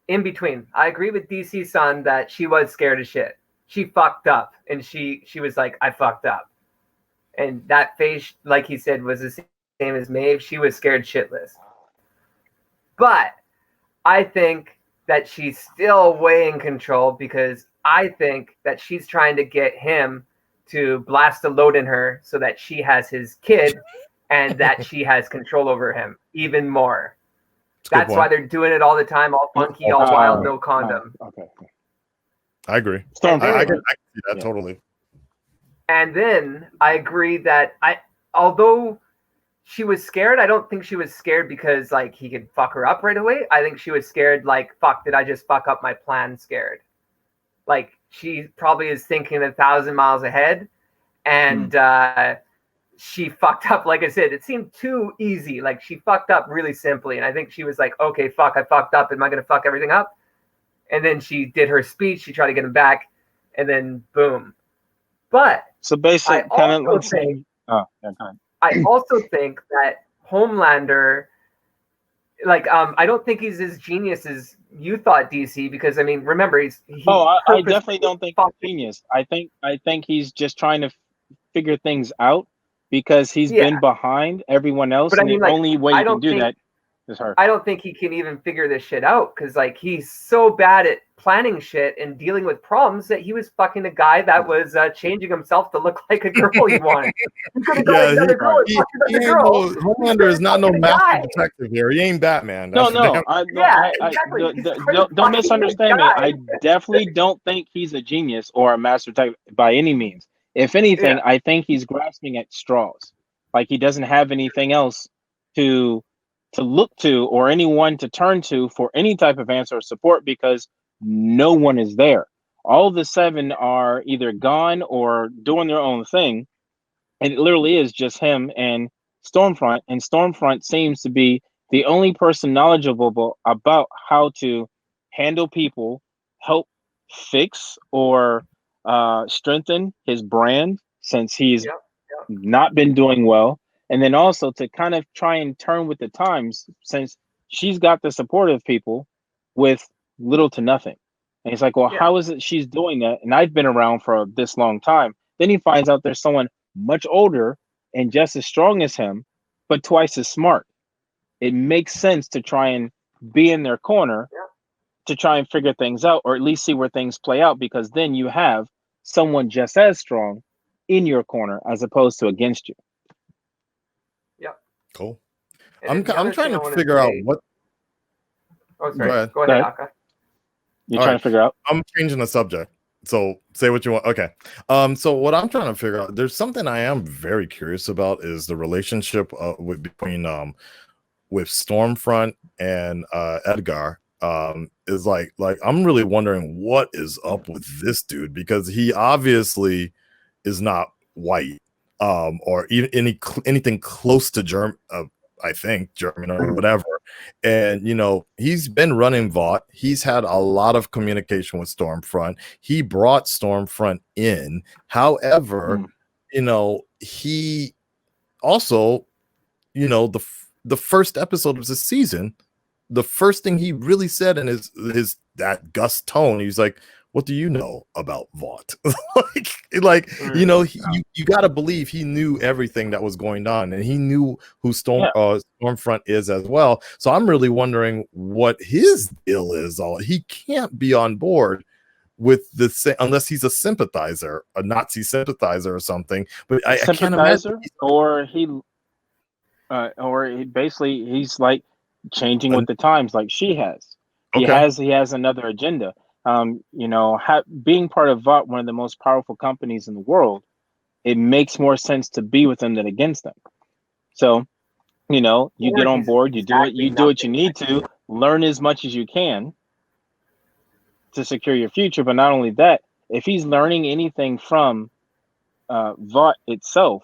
in between. I agree with DC Sun that she was scared as shit. She fucked up, and she was like, I fucked up. And that face, like he said, was the same as Maeve. She was scared shitless. But I think that she's still way in control, because I think that she's trying to get him to blast a load in her so that she has his kid and that she has control over him even more. That's why they're doing it all the time, all funky, all wild, no condom. Okay. I agree. I can see that totally. And then I agree that although she was scared, I don't think she was scared because like he could fuck her up right away. I think she was scared like, fuck, did I just fuck up my plan scared? Like she probably is thinking 1,000 miles ahead, and she fucked up. Like I said, it seemed too easy. Like she fucked up really simply. And I think she was like, okay, fuck, I fucked up. Am I going to fuck everything up? And then she did her speech. She tried to get him back, and then boom. But so basically, I also think that Homelander, like, I don't think he's as genius as you thought, DC, because I mean, remember, I definitely don't think he's genius. I think he's just trying to figure things out, because he's been behind everyone else, and the only way you can do that is her. I don't think he can even figure this shit out, because like he's so bad at planning shit and dealing with problems that he was fucking a guy that was changing himself to look like a girl he wanted. Homelander is not no master detective here. He ain't Batman. Don't misunderstand me. I definitely don't think he's a genius or a master detective by any means. If anything, I think he's grasping at straws. Like he doesn't have anything else to look to or anyone to turn to for any type of answer or support, because no one is there. All the 7 are either gone or doing their own thing, And it literally is just him and Stormfront, and Stormfront seems to be the only person knowledgeable about how to handle people, help fix or strengthen his brand, since he's not been doing well, and then also to kind of try and turn with the times, since she's got the support of people with little to nothing. And he's like, well, how is it she's doing that? And I've been around for this long time. Then he finds out there's someone much older and just as strong as him, but twice as smart. It makes sense to try and be in their corner to try and figure things out, or at least see where things play out, because then you have someone just as strong in your corner as opposed to against you. Yep. Cool. I'm trying to figure out what. Oh, sorry. Go ahead, Aka. You're trying to figure out? I'm changing the subject. So say what you want. Okay. So what I'm trying to figure out, there's something I am very curious about, is the relationship between with Stormfront and Edgar. Is like I'm really wondering what is up with this dude, because he obviously is not white, or even anything close to German. I think German or whatever. And, you know, he's been running Vought. He's had a lot of communication with Stormfront. He brought Stormfront in. However, you know, he also, you know, the first episode of the season, the first thing he really said in his that Gus tone, he's like, what do you know about Vought? You know, you got to believe he knew everything that was going on, and he knew who Stormfront is as well. So I'm really wondering what his deal is. He can't be on board with the unless he's a sympathizer, a Nazi sympathizer or something. But I can't imagine. Or he basically he's like changing with the times, like she has. He has another agenda. You know, being part of Vought, one of the most powerful companies in the world, it makes more sense to be with them than against them. So, you know, you get on board, you do what you need to, learn as much as you can to secure your future. But not only that, if he's learning anything from Vought itself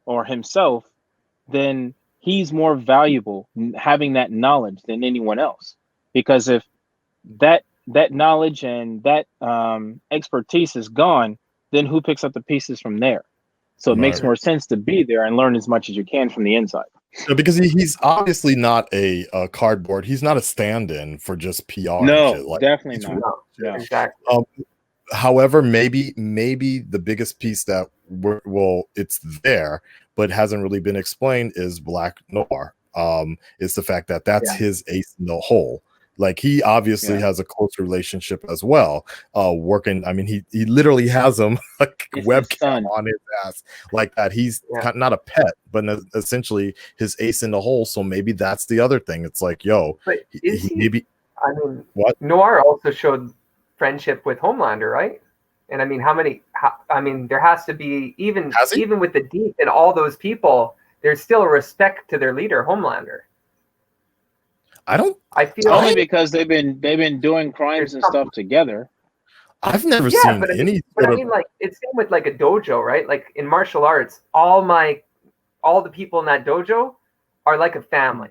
or himself, then he's more valuable having that knowledge than anyone else. Because if that knowledge and that expertise is gone, then who picks up the pieces from there? So it makes more sense to be there and learn as much as you can from the inside. So because he's obviously not a cardboard. He's not a stand-in for just PR. No, definitely not. No, exactly. However, maybe the biggest piece that it's there but hasn't really been explained is Black Noir. Is the fact that that's his ace in the hole. Like, he obviously has a close relationship as well. Working, I mean, he literally has him like webcam on his ass like that. He's not a pet, but essentially his ace in the hole. So maybe that's the other thing. It's like, yo, maybe. I mean, what Noir also showed friendship with Homelander, right? And I mean, I mean, there has to be even with the Deep and all those people, there's still a respect to their leader, Homelander. I feel only because they've been doing crimes and stuff together. I've never seen any. But I mean, like, it's same with like a dojo, right? Like in martial arts, all the people in that dojo are like a family.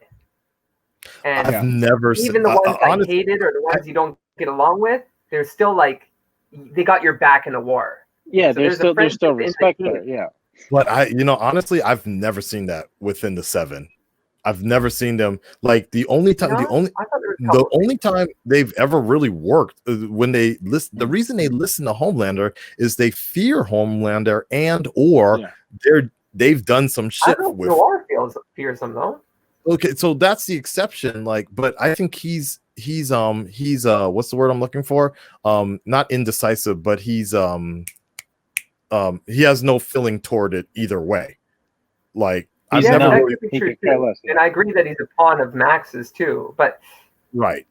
And I've never seen even the ones I hated or the ones you don't get along with. They're still like they got your back in a war. Yeah, so there's still respect there. Yeah, but honestly, I've never seen that within the 7. I've never seen them like the only time they've ever really worked when they listen. The reason they listen to Homelander is they fear Homelander they've done some shit with. Noir fears him though. Okay, so that's the exception. Like, but I think he's what's the word I'm looking for? Not indecisive, but he has no feeling toward it either way. Like, I've never really, and I agree that he's a pawn of Max's too, but I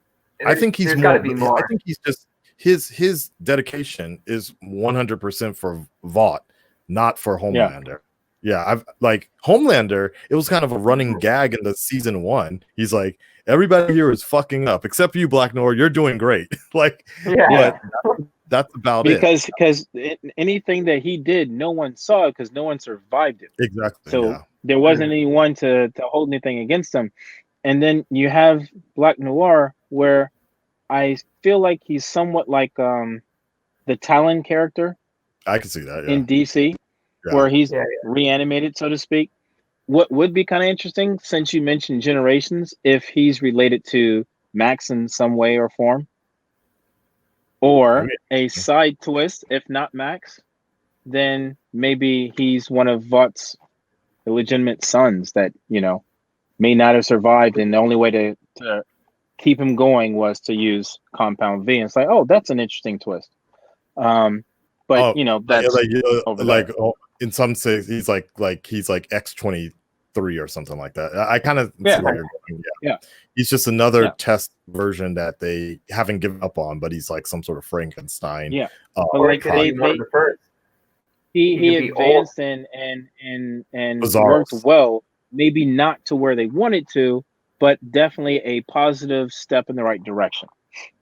think he's more. I think he's just his dedication is 100% for Vought, not for Homelander. Yeah, I've like Homelander. It was kind of a running gag in the season 1. He's like, everybody here is fucking up except you, Black Noir. You're doing great. Like, but That's about because anything that he did, no one saw it because no one survived it. Exactly. So Yeah. there wasn't anyone to hold anything against him. And then you have Black Noir, where I feel like he's somewhat like the Talon character. I can see that, yeah. In DC, where he's reanimated, so to speak. What would be kind of interesting, since you mentioned Generations, if he's related to Max in some way or form, or a side twist, if not Max, then maybe he's one of Vought's illegitimate sons that, you know, may not have survived, and the only way to keep him going was to use Compound V. And it's like, oh, that's an interesting twist. But you know, that's in some sense he's like X-23 or something like that. I kind of see where you're going. Yeah. He's just another test version that they haven't given up on, but he's like some sort of Frankenstein. Yeah. Like he advanced and worked well, maybe not to where they wanted to, but definitely a positive step in the right direction.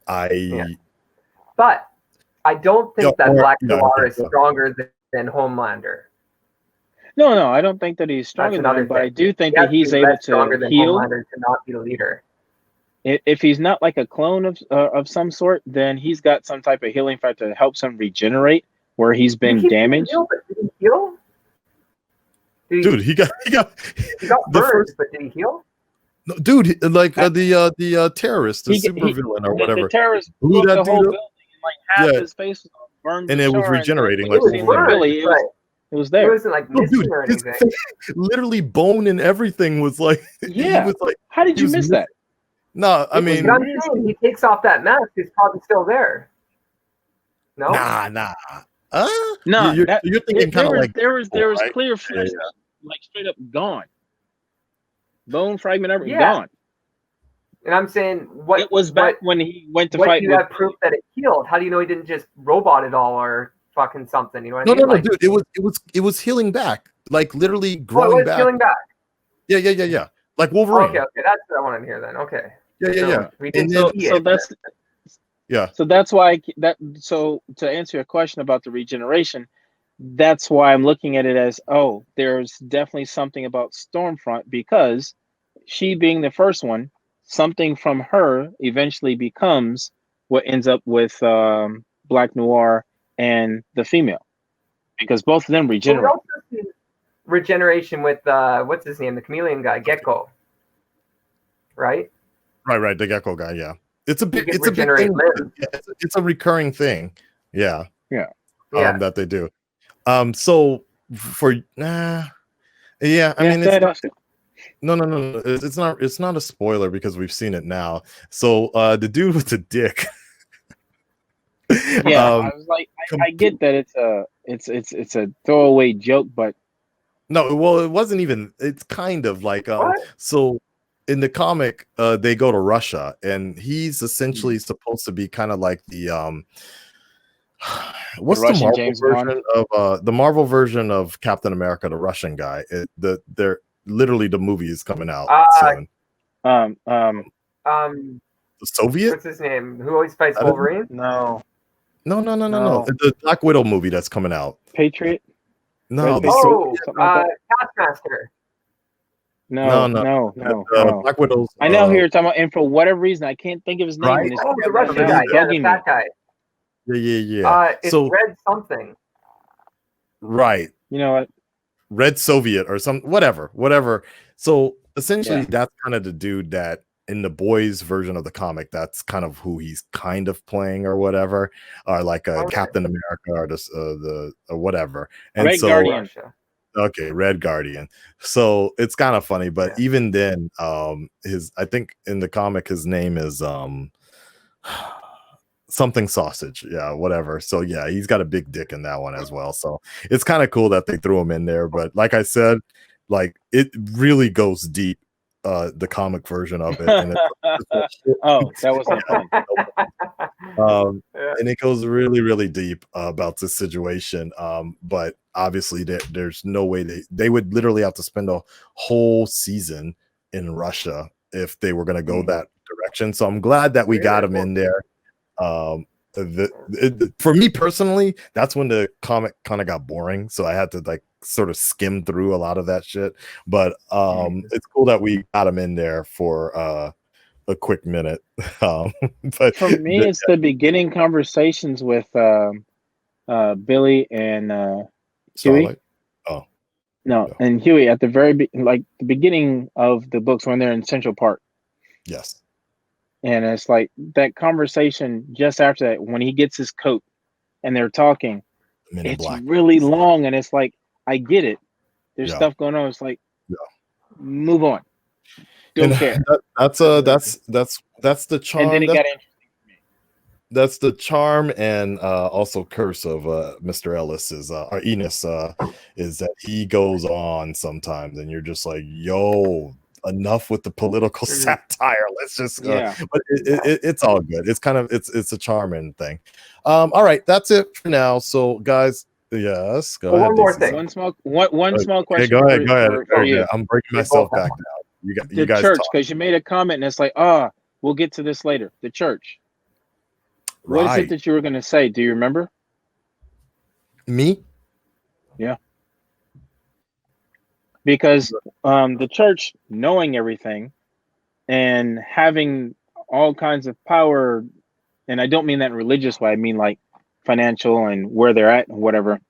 But I don't think that Black Noir is stronger than Homelander. No, I don't think that he's stronger than him, but I do think that he's able to heal. Homelander to not be the leader. If he's not like a clone of some sort, then he's got some type of healing factor that helps him regenerate where he's been damaged. Did he heal? Dude, he got burned, but did he heal? No, dude, like the terrorist, the super villain or whatever. The terrorist blew that the whole dude building, and like half his face was burned, and it was regenerating. Like it was there. It wasn't like missing or anything. Literally, bone and everything was like. Yeah. Was like, how did you miss that? No, I mean, but I'm saying he takes off that mask. He's probably still there. No. Nah. No, you're thinking kind of like there was clear flesh, like straight up gone. Bone fragment, everything gone. And I'm saying, what it was back when he went to fight. What do you have proof that it healed? How do you know he didn't just robot it all or fucking something? You know what I mean? No, dude, it was healing back, like literally growing back. Healing back. Yeah. Like Wolverine. Okay, that's what I want to hear then. Okay. Yeah. We didn't so that's So that's why so to answer your question about the regeneration, that's why I'm looking at it as, oh, there's definitely something about Stormfront, because she being the first one, something from her eventually becomes what ends up with Black Noir and the female, because both of them regenerate. Well, we also see regeneration with what's his name, the chameleon guy, Gecko, right? Right, the Gecko guy. Yeah, it's a big thing. It's a recurring thing. Yeah. That they do. So for I mean, it's not a spoiler because we've seen it now. So the dude with the dick. I was like, I get that it's a throwaway joke, but no, well, it wasn't even. It's kind of like so. In the comic, they go to Russia, and he's essentially supposed to be kind of like the what's the Marvel James version of the Marvel version of Captain America, the Russian guy. They're literally, the movie is coming out soon. The Soviet. What's his name? Who always fights Wolverine? No. The Black Widow movie that's coming out. Patriot. No. Taskmaster. No. Black Widow's. I know who you're talking about, and for whatever reason, I can't think of his name. Right? The Russian guy, the fat guy. Yeah. It's Red something. Right. You know what? Red Soviet or some whatever. So essentially, that's kind of the dude that in the boys version of the comic, that's kind of who he's kind of playing or whatever, or like a Captain America or the whatever. And Red Guardian. Okay, Red Guardian. So it's kind of funny, but even then, I think in the comic his name is something sausage, whatever. So he's got a big dick in that one as well. So it's kind of cool that they threw him in there. But like I said, like it really goes deep, the comic version of it. And that wasn't fun. And it goes really, really deep about this situation. But obviously there's no way they would literally have to spend a whole season in Russia if they were going to go that direction. So I'm glad that we got him in there. for me personally, that's when the comic kind of got boring, so I had to like sort of skim through a lot of that shit. But it's cool that we got him in there for a quick minute. But for me, it's the beginning conversations with Billy and Huey. Starlight? Oh no, and Huey at the like the beginning of the books when they're in Central Park. Yes. And it's like that conversation just after that when he gets his coat and they're talking. It's really long, and it's like I get it. There's stuff going on. It's like move on. Don't care. That's the charm. And then it got interesting. That's the charm and also curse of Mr. Ellis is or Enos is that he goes on sometimes, and you're just like, yo, enough with the political satire. Let's just but it's all good. It's kind of it's a charming thing. All right, that's it for now. So guys, yes, go ahead. One more thing. One small question. Okay, go ahead. For you. I'm breaking myself back down. You guys church, talk. because you made a comment and it's like, we'll get to this later. The church. What is it that you were going to say? Do you remember? Me? Yeah. Because the church knowing everything and having all kinds of power, and I don't mean that in a religious way, I mean like financial and where they're at and whatever.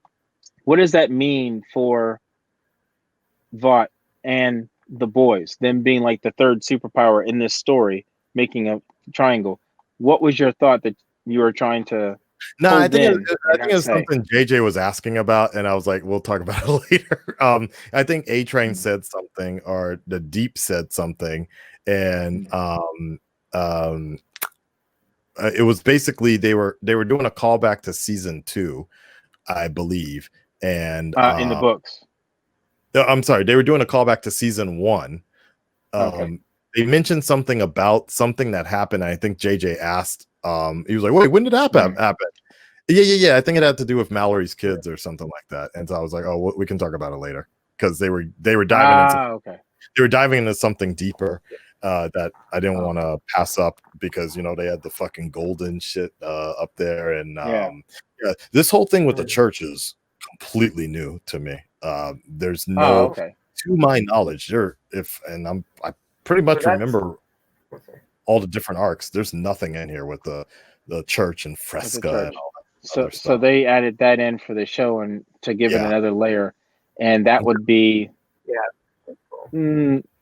What does that mean for Vought and the boys, them being like the third superpower in this story, making a triangle? What was your thought that you were trying to? No, I think it's something JJ was asking about, and I was like, we'll talk about it later. I think A Train said something, or the Deep said something, and it was basically they were doing a callback to season 2, I believe, and in the books. I'm sorry, they were doing a callback to season 1. Okay. They mentioned something about something that happened. I think JJ asked. He was like, "Wait, when did that happen?" Yeah. I think it had to do with Mallory's kids or something like that. And so I was like, "Oh, we can talk about it later," because they were diving into they were diving into something deeper that I didn't want to pass up, because they had the fucking golden shit up there, and this whole thing with the church is completely new to me. There's no, to my knowledge, I pretty much remember all the different arcs. There's nothing in here with the church and Fresca and all that. So they added that in for the show and to give it another layer, and that would be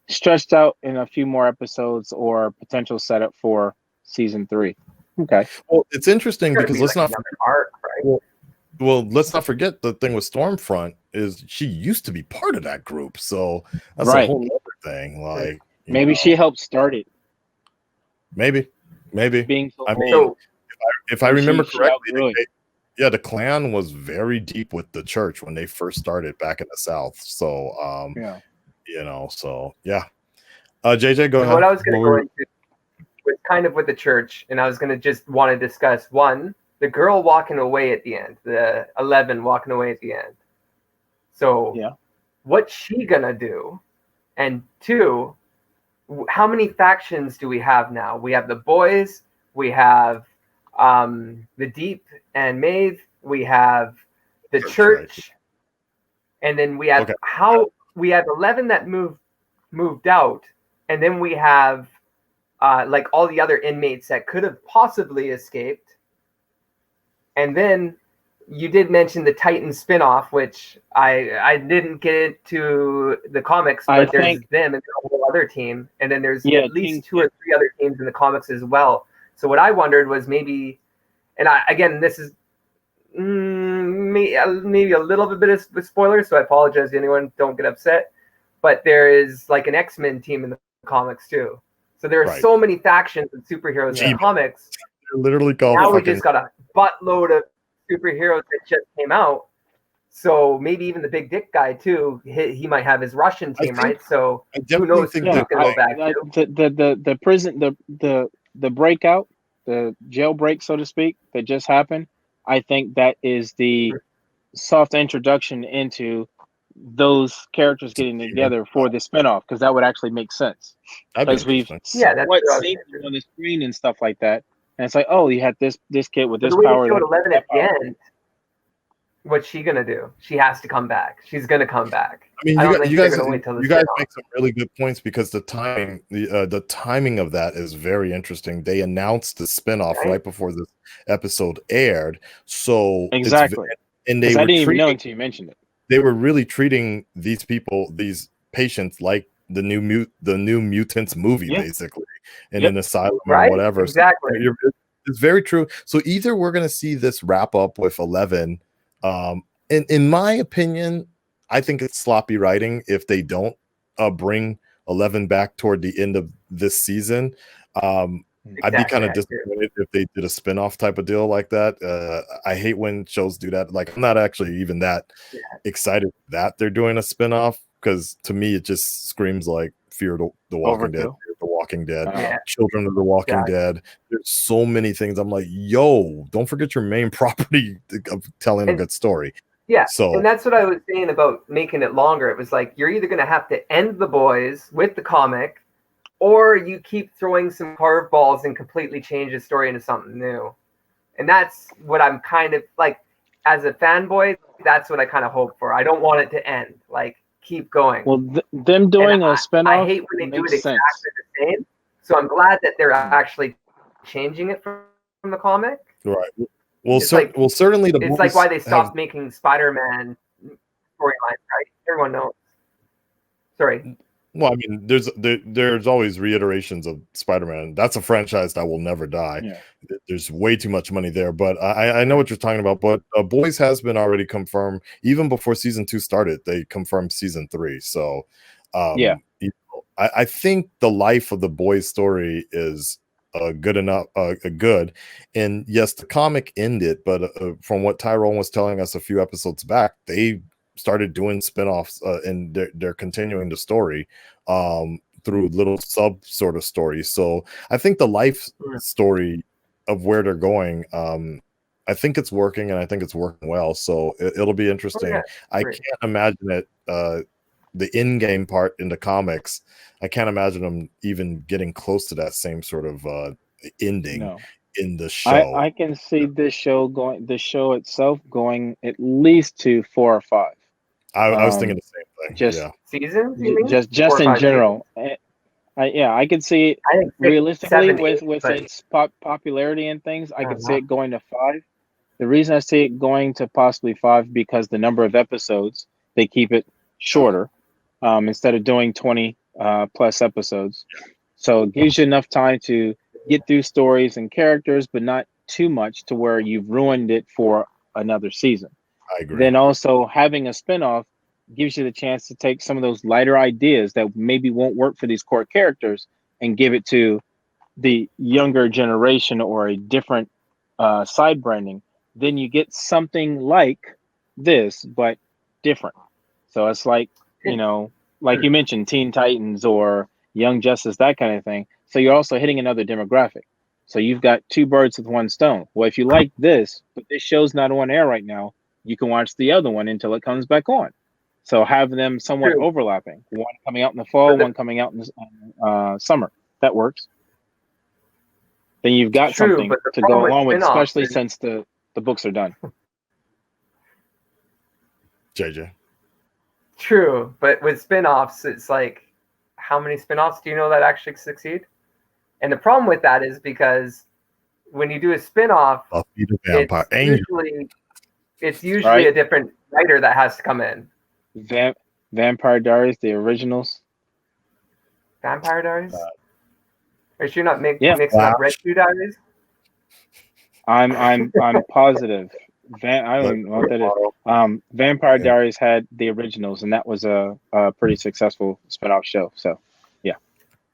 stretched out in a few more episodes or potential setup for season 3. Okay. Well, it's interesting because let's not forget arc, right? Well, let's not forget the thing with Stormfront is she used to be part of that group, so that's a whole other thing. Like maybe she helped start it. Maybe. Being so if I remember correctly, the clan was very deep with the church when they first started back in the South. So, JJ, go ahead. What I was going to go into was kind of with the church, and I was going to just want to discuss one, the girl walking away at the end, the 11 walking away at the end. So, what's she gonna do? And 2, how many factions do we have now? We have the boys, we have the Deep and Maeve, we have the church, and then we have we have 11 that moved out, and then we have like all the other inmates that could have possibly escaped. And then you did mention the Titan spinoff, which I didn't get into the comics, but there's them and a whole other team, and then there's at least 2 or 3 other teams in the comics as well. So what I wondered was maybe, and again, this is maybe a little bit of spoilers, so I apologize to anyone. Don't get upset. But there is like an X-Men team in the comics too. So there are so many factions of superheroes in the comics. They're literally called. Now we just got a buttload of superheroes that just came out. So maybe even the big dick guy too. He might have his Russian team, right? So who knows who can go back to? The prison, the breakout, the jailbreak, so to speak, that just happened. I think that is the soft introduction into those characters getting together for the spinoff, because that would actually make sense. Because we've seen them on the screen and stuff like that. And it's like, oh, you had this kid with this the way power. They showed 11 at the end. What's she gonna do? She has to come back. She's gonna come back. I mean, you guys make some really good points because the timing of that is very interesting. They announced the spinoff right before this episode aired, so exactly. And I didn't even know until you mentioned it. They were really treating these patients like the New Mutants movie, basically, in an asylum or whatever. Exactly. So it's very true. So either we're gonna see this wrap up with 11. In my opinion, I think it's sloppy writing if they don't bring 11 back toward the end of this season. I'd be kind of disappointed if they did a spin-off type of deal like that. I hate when shows do that. Like, I'm not actually even that excited that they're doing a spin-off, because to me it just screams like Fear the Walking Dead, Fear the Walking Dead, Children of the Walking Dead. There's so many things. I'm like, yo, don't forget your main property of telling a good story. Yeah, and that's what I was saying about making it longer. It was like, you're either going to have to end the boys with the comic, or you keep throwing some curveballs and completely change the story into something new. And that's what I'm kind of like, as a fanboy, that's what I kind of hope for. I don't want it to end. Like, keep going. Well, them doing a spinoff, I hate when they do it exactly the same. So I'm glad that they're actually changing it from the comic. Right. Well, certainly the it's like why they stopped making Spider-Man storylines, right? Everyone knows. Sorry. Well, I mean, there's always reiterations of Spider-Man. That's a franchise that will never die. Yeah. There's way too much money there, but I know what you're talking about. But Boys has been already confirmed even before season 2 started. They confirmed season 3. So, I think the life of the Boys story is good enough. Good, and yes, the comic ended, but from what Tyrone was telling us a few episodes back, they started doing spinoffs and they're continuing the story through little sub sort of stories. So I think the life story of where they're going, I think it's working, and I think it's working well. So it'll be interesting. I can't imagine it. The in-game part in the comics, I can't imagine them even getting close to that same sort of ending in the show. I can see the show itself going at least to 4 or 5. I was thinking the same thing. Just seasons, you mean? Just in general. I could see it realistically with its popularity and things. I could see it going to 5. The reason I see it going to possibly 5 because the number of episodes, they keep it shorter instead of doing 20 plus episodes. So it gives you enough time to get through stories and characters, but not too much to where you've ruined it for another season. I agree. Then also having a spinoff gives you the chance to take some of those lighter ideas that maybe won't work for these core characters and give it to the younger generation or a different side branding. Then you get something like this, but different. So it's like, like you mentioned, Teen Titans or Young Justice, that kind of thing. So you're also hitting another demographic. So you've got 2 birds with 1 stone. Well, if you like this, but this show's not on air right now, you can watch the other one until it comes back on. So have them somewhat overlapping. One coming out in the fall, one coming out in the summer. That works. Then you've got something to go along with, especially since the books are done. JJ. True, but with spin-offs, it's like, how many spin-offs do you know that actually succeed? And the problem with that is because when you do a spin-off, it's usually a different writer that has to come in. Vampire Diaries, the originals. Vampire Diaries? Are you sure you're not mixing up Red Shoe Diaries? I'm positive. I don't know what that is. Vampire Diaries had the originals, and that was a pretty successful spinoff show. So, yeah.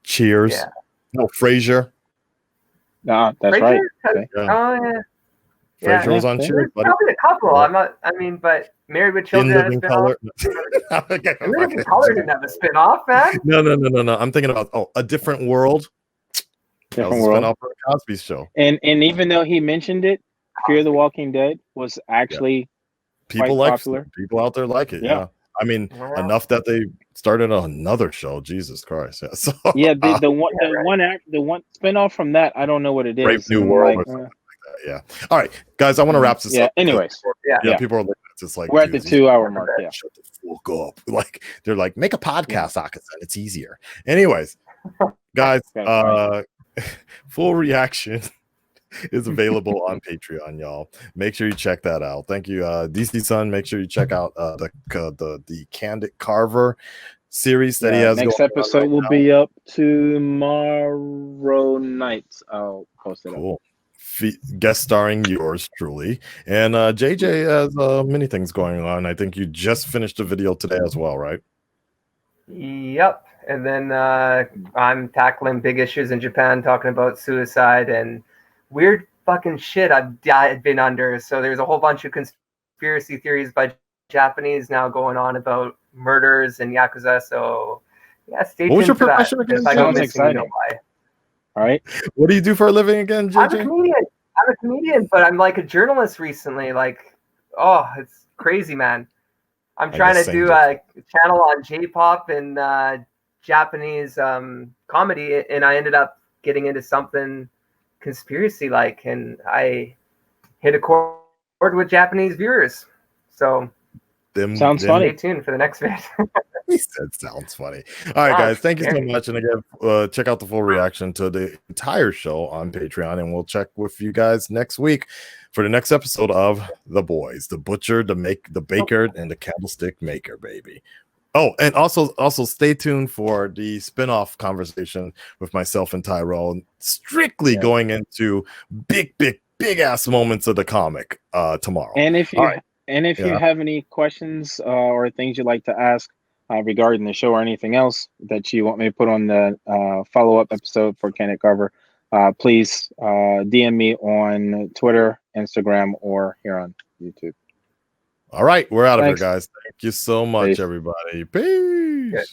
Cheers. Yeah. No, Frasier. That's Frasier? Right. Okay. Oh, yeah. Frasier was on Cheers. Probably a couple. But Married with Children had a spinoff. Living in Color didn't have a spinoff, man. No. I'm thinking about A Different World. Different World. Spinoff of the Cosby Show. And even though he mentioned it, Fear the Walking Dead was actually people quite popular. People out there like it. Yeah. I mean, enough that they started another show. Jesus Christ! Yeah, so, the one spinoff from that. I don't know what it is. Brave New World or something like that. Yeah. All right, guys. I want to wrap this up. Anyways. People are looking at this like we're at the 2-hour mark. Yeah. Shut the fuck up. Like they're like, make a podcast, Akasan. It's easier. Anyways, guys. Full reaction is available on Patreon, y'all. Make sure you check that out. Thank you, DC Sun. Make sure you check out the Candid Carver series that he has. Next episode will be up tomorrow night. I'll post it up. Guest starring yours truly, and JJ has many things going on. I think you just finished a video today as well, right? Yep. And then I'm tackling big issues in Japan, talking about suicide and weird fucking shit I've been under. So there's a whole bunch of conspiracy theories by Japanese now going on about murders and Yakuza. So yeah, stay tuned. What was your for profession that. again? Sounds exciting. All right. What do you do for a living again, JJ? I'm a comedian, but I'm like a journalist recently. Like, oh, it's crazy, man. I'm trying to do a channel on J-pop and Japanese comedy, and I ended up getting into something conspiracy like, and I hit a chord with Japanese viewers. So sounds funny. Stay tuned for the next vid. He said sounds funny. All right, guys, thank you so much. And again, check out the full reaction to the entire show on Patreon, and we'll check with you guys next week for the next episode of The Boys, the butcher, the baker, and the candlestick maker, baby. Oh, and also stay tuned for the spinoff conversation with myself and Tyrell, strictly going into big ass moments of the comic tomorrow. And if you you have any questions or things you'd like to ask regarding the show or anything else that you want me to put on the follow-up episode for Candid Carver, please DM me on Twitter, Instagram, or here on YouTube. All right, we're out of here, guys. Thank you so much, everybody. Peace. Good.